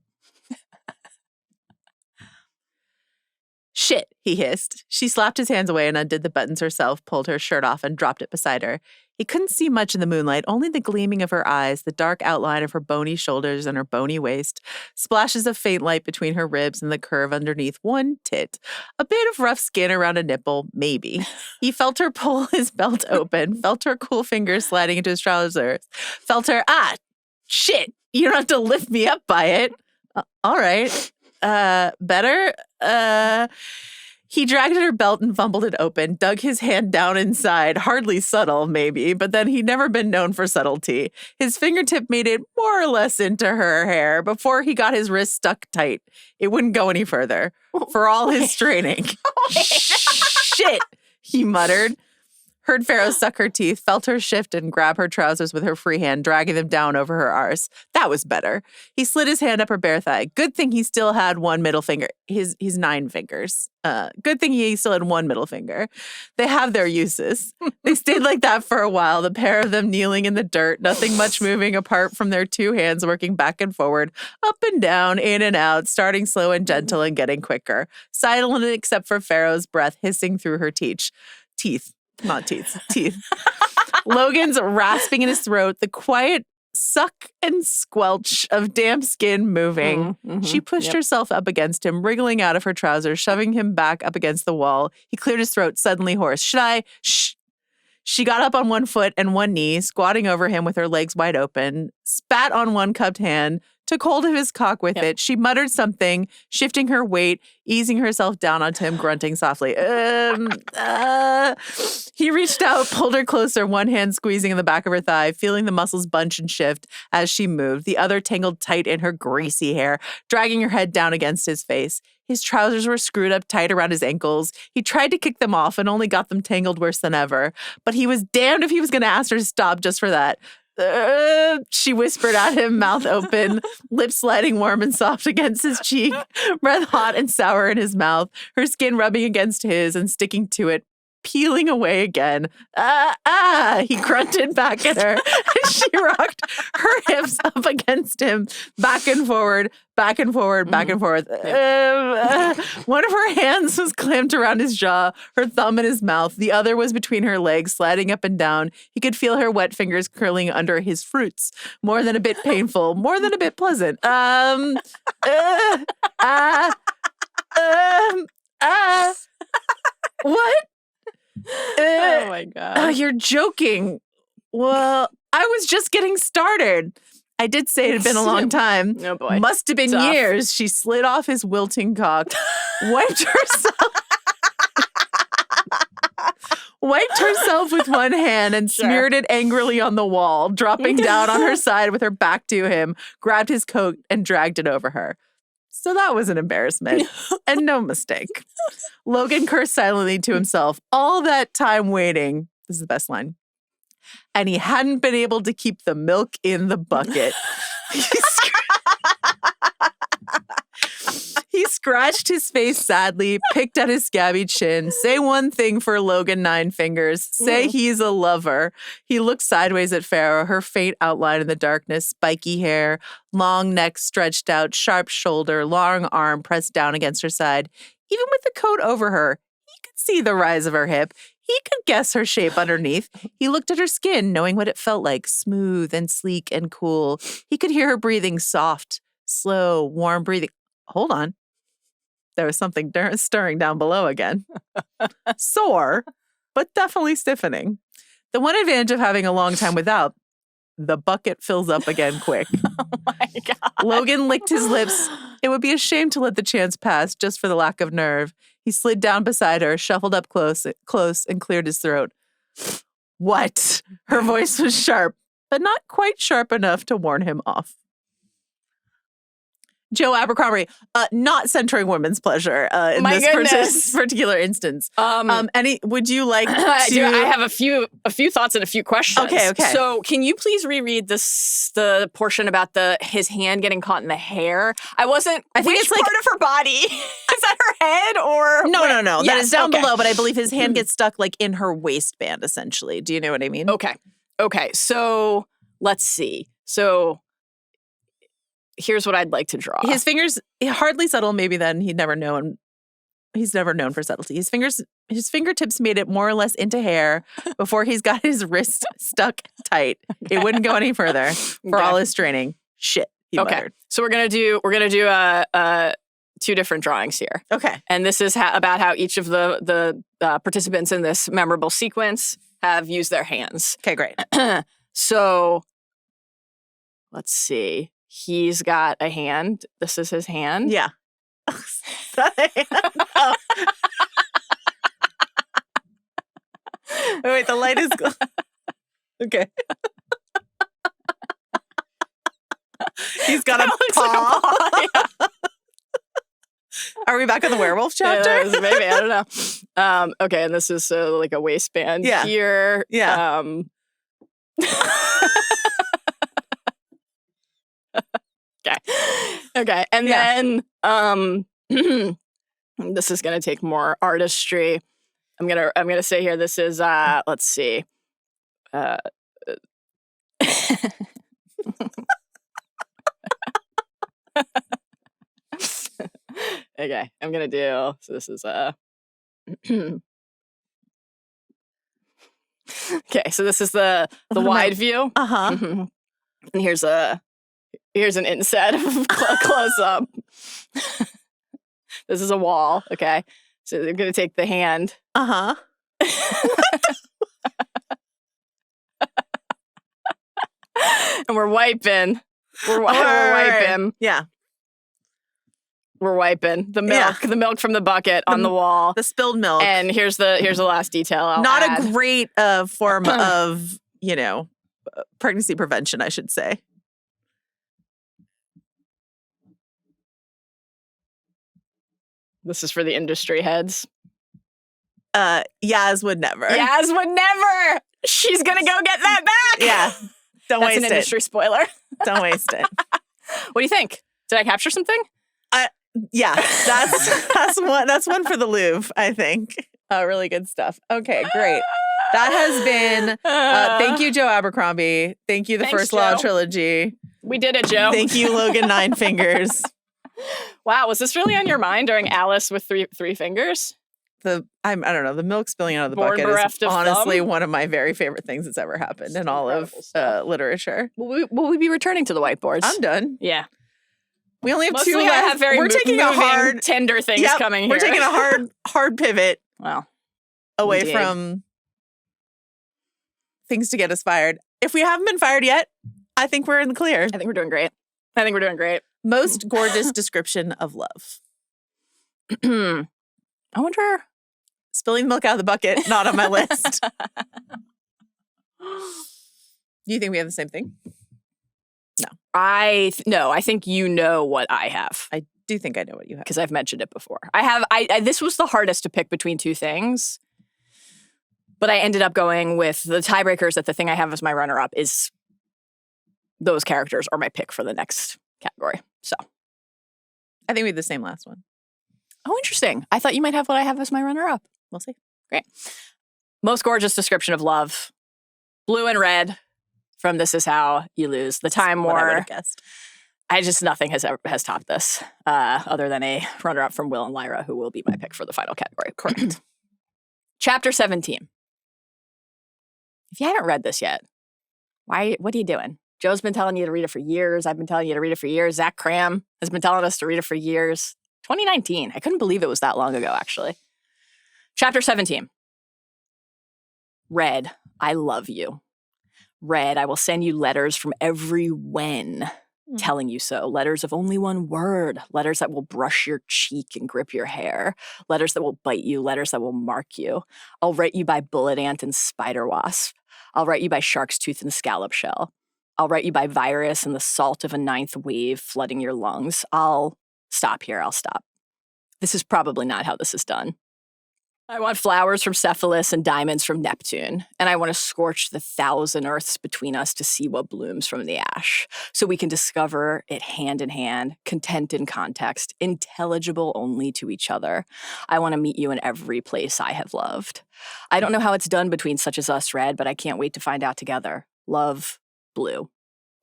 Shit, he hissed. She slapped his hands away and undid the buttons herself, pulled her shirt off, and dropped it beside her. He couldn't see much in the moonlight, only the gleaming of her eyes, the dark outline of her bony shoulders and her bony waist, splashes of faint light between her ribs and the curve underneath one tit. A bit of rough skin around a nipple, maybe. He felt her pull his belt open, felt her cool fingers sliding into his trousers, felt her, shit, you don't have to lift me up by it. All right. Better? He dragged at her belt and fumbled it open, dug his hand down inside, hardly subtle, maybe, but then he'd never been known for subtlety. His fingertip made it more or less into her hair before he got his wrist stuck tight. It wouldn't go any further, for all his straining. Shit, he muttered. Heard Pharaoh suck her teeth, felt her shift and grab her trousers with her free hand, dragging them down over her arse. That was better. He slid his hand up her bare thigh. Good thing he still had one middle finger. His 9 fingers. Good thing he still had one middle finger. They have their uses. They stayed like that for a while, the pair of them kneeling in the dirt, nothing much moving apart from their 2 hands working back and forward, up and down, in and out, starting slow and gentle and getting quicker. Silent except for Pharaoh's breath hissing through her teeth. Not teeth. Logan's rasping in his throat, the quiet suck and squelch of damp skin moving. She pushed herself up against him, wriggling out of her trousers, shoving him back up against the wall. He cleared his throat, suddenly hoarse. Should I? Shh. She got up on one foot and one knee, squatting over him with her legs wide open, spat on one cupped hand, took hold of his cock with it. She muttered something, shifting her weight, easing herself down onto him, grunting softly. He reached out, pulled her closer, one hand squeezing in the back of her thigh, feeling the muscles bunch and shift as she moved, the other tangled tight in her greasy hair, dragging her head down against his face. His trousers were screwed up tight around his ankles. He tried to kick them off and only got them tangled worse than ever. But he was damned if he was going to ask her to stop just for that. She whispered at him, mouth open, lips sliding warm and soft against his cheek, breath hot and sour in his mouth, her skin rubbing against his and sticking to it, peeling away again. He grunted back at her. And she rocked her hips up against him, back and forward, back and forward, back and forth. One of her hands was clamped around his jaw, her thumb in his mouth. The other was between her legs, sliding up and down. He could feel her wet fingers curling under his fruits. More than a bit painful, more than a bit pleasant. What? Oh my God. Oh, you're joking. Well, I was just getting started. I did say it had been a long time. Oh boy. Must have been Tough. years. She slid off his wilting cock, wiped herself with one hand and smeared it angrily on the wall, dropping down on her side with her back to him, grabbed his coat and dragged it over her. So that was an embarrassment and no mistake. Logan cursed silently to himself. All that time waiting, This is the best line. And he hadn't been able to keep the milk in the bucket. He scratched his face sadly, picked at his scabby chin. Say one thing for Logan Nine Fingers. Say he's a lover. He looked sideways at Pharaoh, her faint outline in the darkness, spiky hair, long neck stretched out, sharp shoulder, long arm pressed down against her side. Even with the coat over her, he could see the rise of her hip. He could guess her shape underneath. He looked at her skin, knowing what it felt like, smooth and sleek and cool. He could hear her breathing, soft, slow, warm breathing. Hold on. There was something stirring down below again. Sore, but definitely stiffening. The one advantage of having a long time without, the bucket fills up again quick. Oh my God. Logan licked his lips. It would be a shame to let the chance pass just for the lack of nerve. He slid down beside her, shuffled up close, and cleared his throat. What? Her voice was sharp, but not quite sharp enough to warn him off. Joe Abercrombie, not centering women's pleasure in My this goodness. particular instance. Would you like to? I have a few thoughts and a few questions. Okay. So, can you please reread the portion about his hand getting caught in the hair? I think it's part of her body. Is that her head or No. Yes, That is down okay. below, but I believe his hand gets stuck like in her waistband. Essentially, do you know what I mean? Okay. So let's see. So. Here's what I'd like to draw. His fingers hardly subtle. Maybe then he's never known for subtlety. His fingertips made it more or less into hair before he's got his wrist stuck tight. It wouldn't go any further for all his training. Shit. He muttered. So we're gonna do two different drawings here. Okay. And this is about how each of the participants in this memorable sequence have used their hands. Okay, great. So let's see. He's got a hand. This is his hand. Yeah. Wait, the light is... Okay. He's got a paw. Yeah. Are we back on the werewolf chapter? Yeah, maybe. I don't know. Okay, and this is like a waistband here. Yeah. Okay. And then this is gonna take more artistry. I'm gonna say here this is let's see. Okay, I'm gonna do so this is okay, so this is the wide view. Uh-huh. And here's an inset of close up. This is a wall, okay? So I'm going to take the hand. Uh-huh. And we're wiping. We're wiping. Yeah. We're wiping the milk from the bucket on the wall. The spilled milk. And here's the last detail I'll Not add. a great form of, pregnancy prevention, I should say. This is for the industry heads. Yaz would never. Yaz would never. She's gonna go get that back. Yeah. Don't That's waste an industry spoiler. Don't waste it. What do you think? Did I capture something? Yeah. That's one for the Louvre, I think. Really good stuff. Okay, great. That has been thank you, Joe Abercrombie. Thank you, the Thanks, First Law Joe. trilogy. We did it, Joe. Thank you, Logan Nine Fingers. Wow, was this really on your mind during Alice with three fingers? I don't know, the milk spilling out of the Born bucket bereft is of honestly thumb? one of my very favorite things that's ever happened in all of literature. Will we be returning to the whiteboards? I'm done. Yeah. We only have Mostly two I left. have very We're taking a moving, hard tender things coming here. We're taking a hard pivot Well, away indeed. from things to get us fired. If we haven't been fired yet, I think we're in the clear. I think we're doing great. Most gorgeous description of love. I wonder. Spilling milk out of the bucket, not on my list. Do you think we have the same thing? I think you know what I have I do think I know what you have. because I've mentioned it before. This was the hardest to pick between two things But I ended up going with the tiebreakers that the thing I have as my runner-up is those characters are my pick for the next category. So I think we had the same last one. Oh, interesting. I thought you might have what I have as my runner-up. We'll see. Great. Most gorgeous description of love. Blue and red from This Is How You Lose. The Time What I would War. have guessed. Nothing has topped this other than a runner-up from Will and Lyra, who will be my pick for the final category. Correct. Chapter 17. If you haven't read this yet, what are you doing? Joe's been telling you to read it for years. I've been telling you to read it for years. Zach Cram has been telling us to read it for years. 2019. I couldn't believe it was that long ago, actually. Chapter 17. Red, I love you. Red, I will send you letters from every when telling you so. Letters of only one word. Letters that will brush your cheek and grip your hair. Letters that will bite you. Letters that will mark you. I'll write you by bullet ant and spider wasp. I'll write you by shark's tooth and scallop shell. I'll write you by virus and the salt of a ninth wave flooding your lungs. I'll stop here. I'll stop. This is probably not how this is done. I want flowers from Cephalus and diamonds from Neptune, and I want to scorch the 1,000 earths between us to see what blooms from the ash, so we can discover it hand in hand, content in context, intelligible only to each other. I want to meet you in every place I have loved. I don't know how it's done between such as us, Red, but I can't wait to find out together. Love, Blue.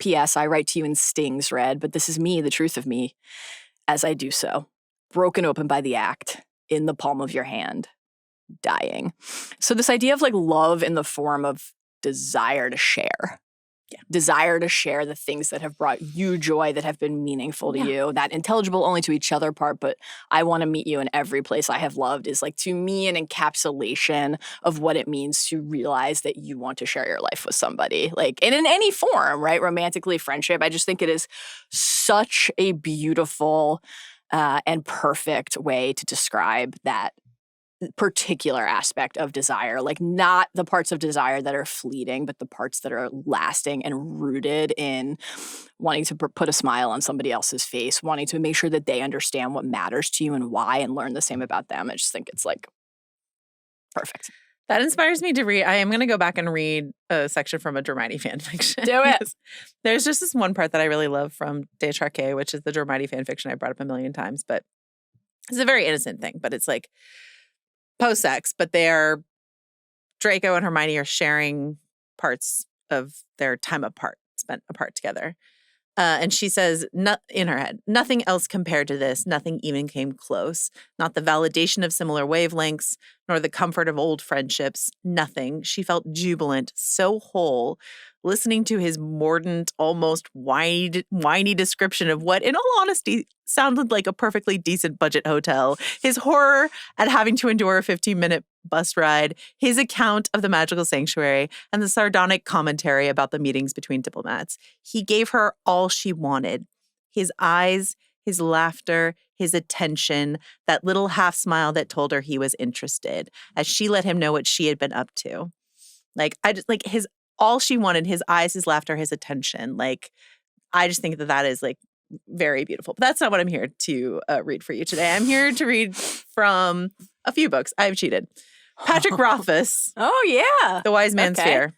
P.S. I write to you in stings, Red, but this is me, the truth of me, as I do so, broken open by the act, in the palm of your hand. Dying. So this idea of like love in the form of desire to share. Yeah. Desire to share the things that have brought you joy, that have been meaningful to you, that intelligible only to each other part, but I want to meet you in every place I have loved is like to me an encapsulation of what it means to realize that you want to share your life with somebody. Like, and in any form, right? Romantically, friendship. I just think it is such a beautiful and perfect way to describe that particular aspect of desire, like not the parts of desire that are fleeting, but the parts that are lasting and rooted in wanting to put a smile on somebody else's face, wanting to make sure that they understand what matters to you and why, and learn the same about them. I just think it's like perfect. That inspires me to read. I am going to go back and read a section from a Dromiti fan fiction. Do it. There's just this one part that I really love from De Charquet, which is the Dromiti fan fiction I brought up a million times, but it's a very innocent thing, but it's like post-sex, but Draco and Hermione are sharing parts of their time spent apart together. And she says, in her head, nothing else compared to this, nothing even came close. Not the validation of similar wavelengths, nor the comfort of old friendships, nothing. She felt jubilant, so whole, listening to his mordant, almost whiny description of what, in all honesty, sounded like a perfectly decent budget hotel, his horror at having to endure a 15-minute bus ride, his account of the magical sanctuary, and the sardonic commentary about the meetings between diplomats. He gave her all she wanted. His eyes, his laughter, his attention, that little half smile that told her he was interested, as she let him know what she had been up to. All she wanted, his eyes, his laughter, his attention. Like, I just think that is like very beautiful. But that's not what I'm here to read for you today. I'm here to read from a few books. I've cheated. Patrick Rothfuss. Oh, yeah. The Wise Man's Fear.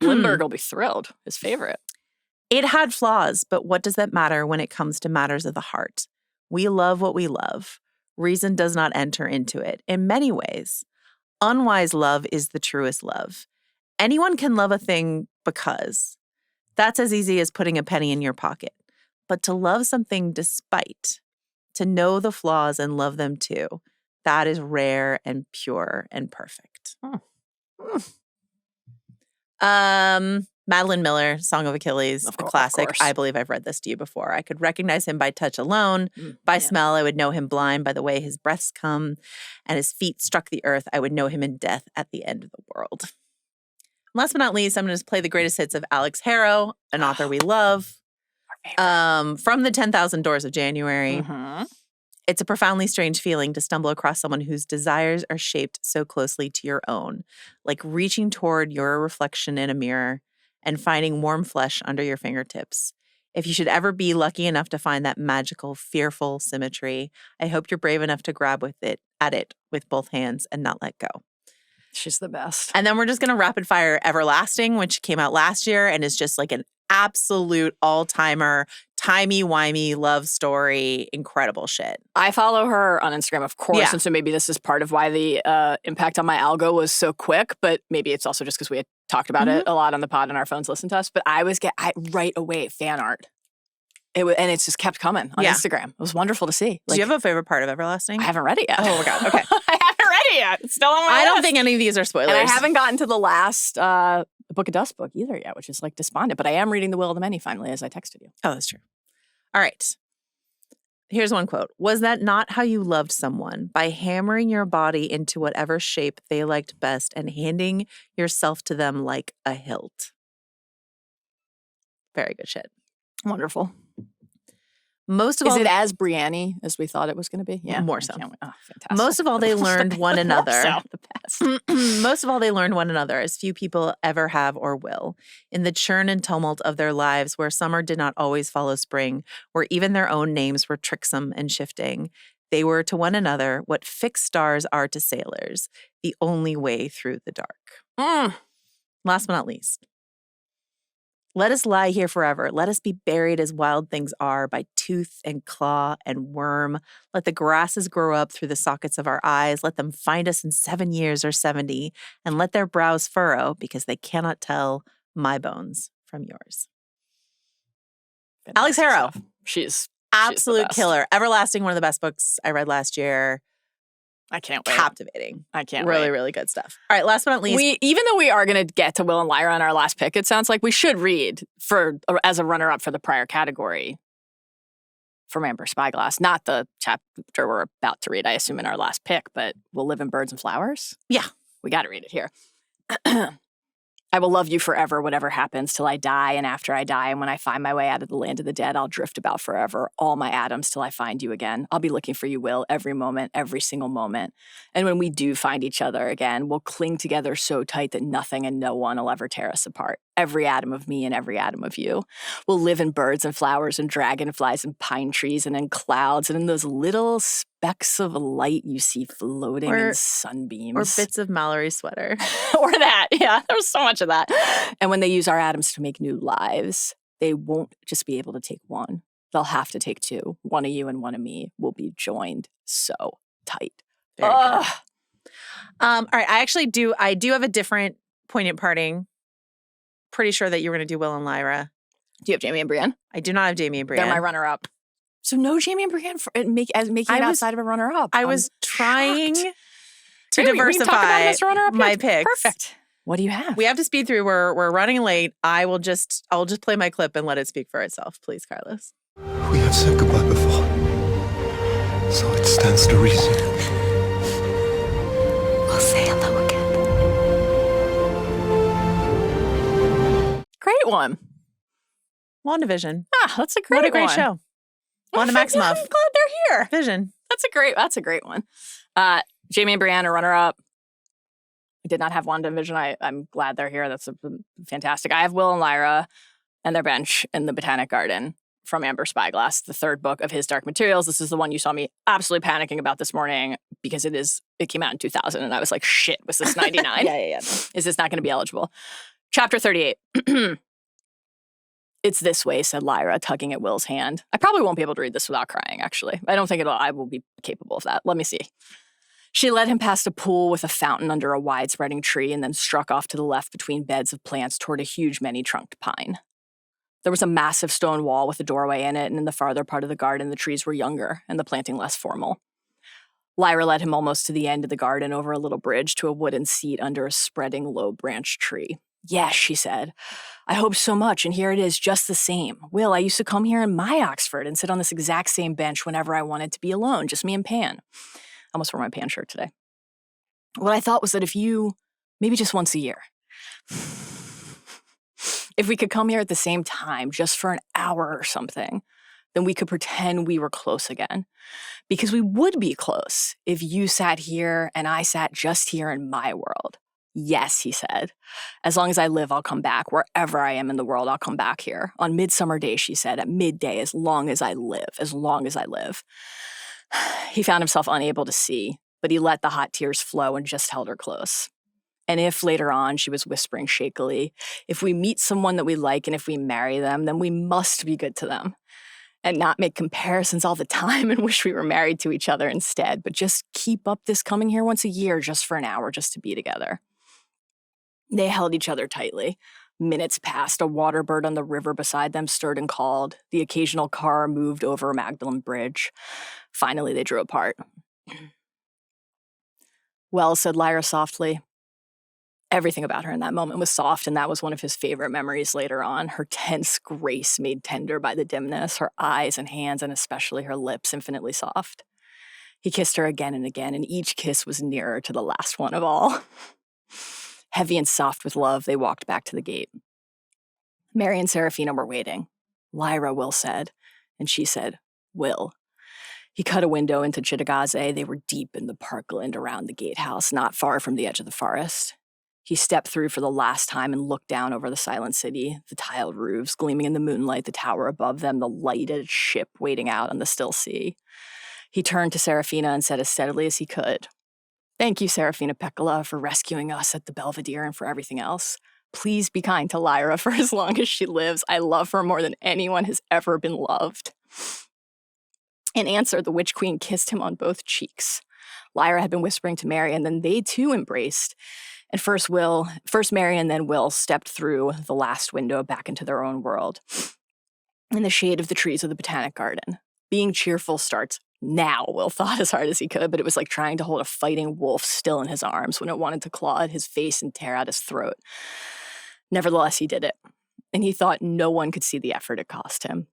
Lindbergh will be thrilled. His favorite. It had flaws, but what does that matter when it comes to matters of the heart? We love what we love. Reason does not enter into it. In many ways, unwise love is the truest love. Anyone can love a thing because. That's as easy as putting a penny in your pocket. But to love something despite, to know the flaws and love them too, that is rare and pure and perfect. Madeline Miller, Song of Achilles, a classic. I believe I've read this to you before. I could recognize him by touch alone. By smell, I would know him blind by the way his breaths come, and his feet struck the earth. I would know him in death at the end of the world. Last but not least, I'm going to play the greatest hits of Alex Harrow, an author we love, from the 10,000 Doors of January. Mm-hmm. It's a profoundly strange feeling to stumble across someone whose desires are shaped so closely to your own, like reaching toward your reflection in a mirror and finding warm flesh under your fingertips. If you should ever be lucky enough to find that magical, fearful symmetry, I hope you're brave enough to grab at it with both hands and not let go. She's the best. And then we're just going to rapid fire Everlasting, which came out last year and is just like an absolute all-timer, timey-wimey love story. Incredible shit. I follow her on Instagram, of course, Yeah. and so maybe this is part of why the impact on my algo was so quick, but maybe it's also just because we had talked about it a lot on the pod and our phones listened to us, but I right away fan art. And it's just kept coming on Instagram. It was wonderful to see. Do you have a favorite part of Everlasting? I haven't read it yet. Oh my God. Okay. I haven't read it yet. It's still on my I don't list. think any of these are spoilers. And I haven't gotten to the last Book of Dust book either yet, which is like despondent. But I am reading The Will of the Many finally, as I texted you. Oh, that's true. All right. Here's one quote. Was that not how you loved someone? By hammering your body into whatever shape they liked best and handing yourself to them like a hilt. Very good shit. Wonderful. Most of Is all, it as Brienne as we thought it was going to be? Yeah. More I so. can't wait. Oh, fantastic. most of all, they learned one another. More so, the best. Most of all, they learned one another, as few people ever have or will. In the churn and tumult of their lives, where summer did not always follow spring, where even their own names were tricksome and shifting, they were to one another what fixed stars are to sailors, the only way through the dark. Last but not least. Let us lie here forever. Let us be buried as wild things are by tooth and claw and worm. Let the grasses grow up through the sockets of our eyes. Let them find us in 7 years or 70, and let their brows furrow because they cannot tell my bones from yours. Alex Harrow. She's Absolute best. killer. Everlasting, one of the best books I read last year. I can't wait. Captivating. I can't really, wait. really good stuff. All right, last but not least. Even though we are going to get to Will and Lyra on our last pick, it sounds like we should read as a runner-up for the prior category from Amber Spyglass. Not the chapter we're about to read, I assume, in our last pick, but We'll Live in Birds and Flowers? Yeah. We got to read it here. I will love you forever, whatever happens, till I die and after I die. And when I find my way out of the land of the dead, I'll drift about forever, all my atoms, till I find you again. I'll be looking for you, Will, every moment, every single moment. And when we do find each other again, we'll cling together so tight that nothing and no one will ever tear us apart. Every atom of me and every atom of you. We'll live in birds and flowers and dragonflies and pine trees and in clouds and in those little specks of light you see floating in sunbeams. Or bits of Mallory's sweater. Or that. Yeah, there's so much of that. And when they use our atoms to make new lives, they won't just be able to take one. They'll have to take two. One of you and one of me will be joined so tight. Very good. All right, I do have a different Poignant Parting. Pretty sure that you were going to do Will and Lyra. Do you have Jamie and Brienne? I do not have Jamie and Brienne. They're my runner-up. So no Jamie and Brienne making it outside of a runner-up. I was trying to Great, we can talk about diversify this runner-up my next. picks. Perfect. What do you have? We have to speed through. We're running late. I'll just play my clip and let it speak for itself, please, Carlos. We have said goodbye before, so it stands to reason. We'll say hello again. Great one. WandaVision. That's a great What a great one. show. Wanda Yeah, Maximoff. I'm glad they're here. Vision. That's a great one. Jamie and Brienne are runner-up. I did not have WandaVision. I'm glad they're here. That's fantastic. I have Will and Lyra and their bench in the Botanic Garden from Amber Spyglass, the third book of his Dark Materials. This is the one you saw me absolutely panicking about this morning because it came out in 2000 and I was like, shit, was this 99? Yeah. Is this not going to be eligible? Chapter 38. It's this way, said Lyra, tugging at Will's hand. I probably won't be able to read this without crying, actually. I don't think I will be capable of that. Let me see. She led him past a pool with a fountain under a wide-spreading tree and then struck off to the left between beds of plants toward a huge many-trunked pine. There was a massive stone wall with a doorway in it, and in the farther part of the garden, the trees were younger and the planting less formal. Lyra led him almost to the end of the garden over a little bridge to a wooden seat under a spreading low-branched tree. Yes, she said. I hoped so much, and here it is just the same. Will, I used to come here in my Oxford and sit on this exact same bench whenever I wanted to be alone, just me and Pan. I almost wore my Pan shirt today. What I thought was that if you, maybe just once a year, if we could come here at the same time, just for an hour or something, then we could pretend we were close again. Because we would be close if you sat here and I sat just here in my world. Yes, he said. As long as I live, I'll come back. Wherever I am in the world, I'll come back here. On Midsummer Day, she said, at midday, as long as I live, as long as I live. He found himself unable to see, but he let the hot tears flow and just held her close. And if later on she was whispering shakily, if we meet someone that we like and if we marry them, then we must be good to them and not make comparisons all the time and wish we were married to each other instead, but just keep up this coming here once a year just for an hour just to be together. They held each other tightly. Minutes passed. A water bird on the river beside them stirred and called. The occasional car moved over Magdalen Bridge. Finally, they drew apart. Well, said Lyra softly. Everything about her in that moment was soft, and that was one of his favorite memories later on. Her tense grace made tender by the dimness, her eyes and hands, and especially her lips infinitely soft. He kissed her again and again, and each kiss was nearer to the last one of all. Heavy and soft with love, they walked back to the gate. Mary and Serafina were waiting. Lyra, Will said, and she said, Will. He cut a window into Chiriboga. They were deep in the parkland around the gatehouse, not far from the edge of the forest. He stepped through for the last time and looked down over the silent city, the tiled roofs gleaming in the moonlight, the tower above them, the lighted ship waiting out on the still sea. He turned to Serafina and said as steadily as he could, Thank you, Serafina Pekkala, for rescuing us at the Belvedere and for everything else. Please be kind to Lyra for as long as she lives. I love her more than anyone has ever been loved. In answer, the Witch Queen kissed him on both cheeks. Lyra had been whispering to Mary, and then they too embraced. And first Mary and then Will stepped through the last window back into their own world, in the shade of the trees of the Botanic Garden. Being cheerful starts now, Will thought as hard as he could, but it was like trying to hold a fighting wolf still in his arms when it wanted to claw at his face and tear out his throat. Nevertheless, he did it, and he thought no one could see the effort it cost him.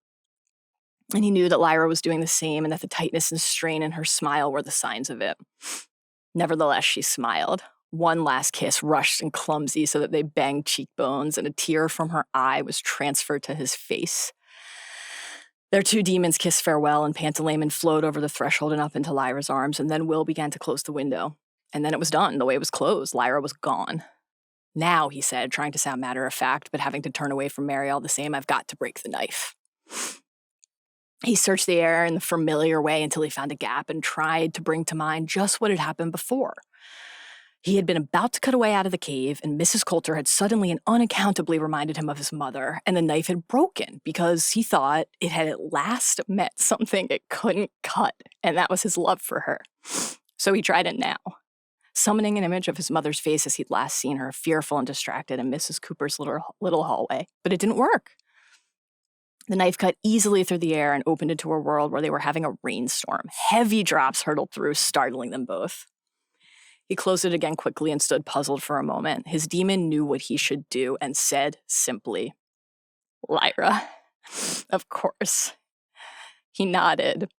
And he knew that Lyra was doing the same and that the tightness and strain in her smile were the signs of it. Nevertheless, she smiled. One last kiss, rushed and clumsy so that they banged cheekbones, and a tear from her eye was transferred to his face. Their two demons kissed farewell, and Pantalaimon flowed over the threshold and up into Lyra's arms, and then Will began to close the window. And then it was done. The way was closed. Lyra was gone. Now, he said, trying to sound matter-of-fact, but having to turn away from Mary all the same, I've got to break the knife. He searched the air in the familiar way until he found a gap and tried to bring to mind just what had happened before. He had been about to cut away out of the cave, and Mrs. Coulter had suddenly and unaccountably reminded him of his mother, and the knife had broken because he thought it had at last met something it couldn't cut, and that was his love for her. So he tried it now, summoning an image of his mother's face as he'd last seen her, fearful and distracted in Mrs. Cooper's little hallway. But it didn't work. The knife cut easily through the air and opened into a world where they were having a rainstorm. Heavy drops hurtled through, startling them both. He closed it again quickly and stood puzzled for a moment. His demon knew what he should do and said simply, Lyra, of course. He nodded.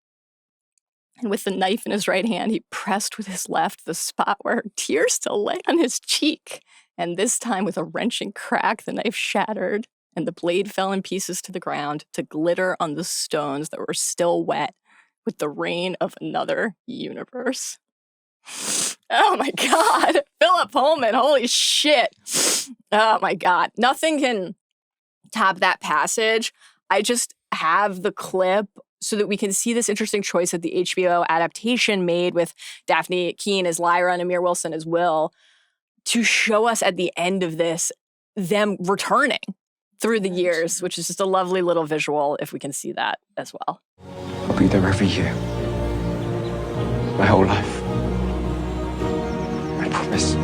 And with the knife in his right hand, he pressed with his left the spot where tears still lay on his cheek. And this time, with a wrenching crack, the knife shattered, and the blade fell in pieces to the ground to glitter on the stones that were still wet with the rain of another universe. Oh my God, Philip Pullman, holy shit. Oh my God, nothing can top that passage. I just have the clip so that we can see this interesting choice that the HBO adaptation made with Daphne Keane as Lyra and Amir Wilson as Will to show us at the end of this them returning through the years, which is just a lovely little visual if we can see that as well. I'll be there every year. My whole life. I promise.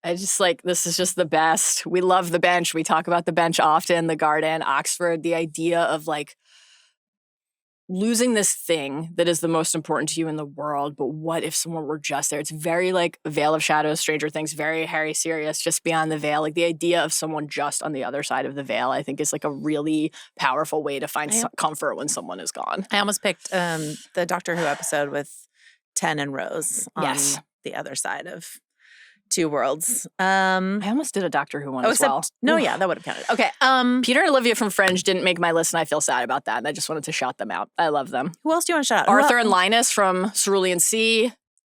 I just this is just the best. We love the bench. We talk about the bench often, the garden, Oxford, the idea of losing this thing that is the most important to you in the world, but what if someone were just there? It's very Veil of Shadows, Stranger Things, very Harry Sirius, just beyond the veil. The idea of someone just on the other side of the veil, I think is a really powerful way to find comfort when someone is gone. I almost picked the Doctor Who episode with Ten and Rose on the other side of two worlds. I almost did a Doctor Who one as well. No, yeah, that would have counted. Okay. Peter and Olivia from Fringe didn't make my list, and I feel sad about that. And I just wanted to shout them out. I love them. Who else do you want to shout out? Arthur and Linus from Cerulean Sea.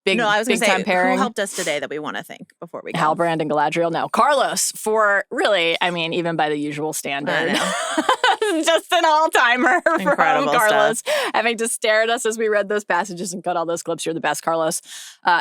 big, No, I was going big to time say, pairing. who helped us today that we want to thank before we go? Halbrand and Galadriel. No, Carlos for really, I mean, even by the usual standard. Just an all-timer Incredible from Carlos, having to stare at us as we read those passages and cut all those clips. You're the best, Carlos.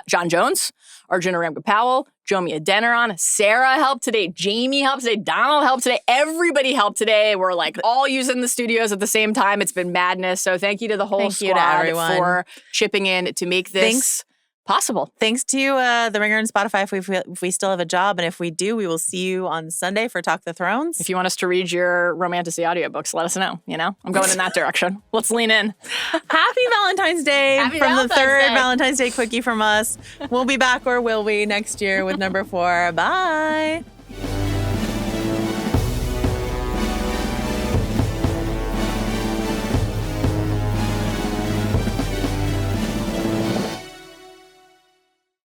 John Jones, Arjuna Ramgopowell, Jomi Adeniran, Sarah helped today, Jamie helped today, Donald helped today, everybody helped today. We're like all using the studios at the same time. It's been madness. So thank you to the whole Thank you to squad everyone. for chipping in to make this possible. Thanks to The Ringer and Spotify if we still have a job. And if we do, we will see you on Sunday for Talk the Thrones. If you want us to read your Romantasy audiobooks, let us know. You know, I'm going in that direction. Let's lean in. Happy Valentine's Day Happy from Valentine's the third Day. Valentine's Day Quickie from us. We'll be back, or will we, next year with number 4. Bye.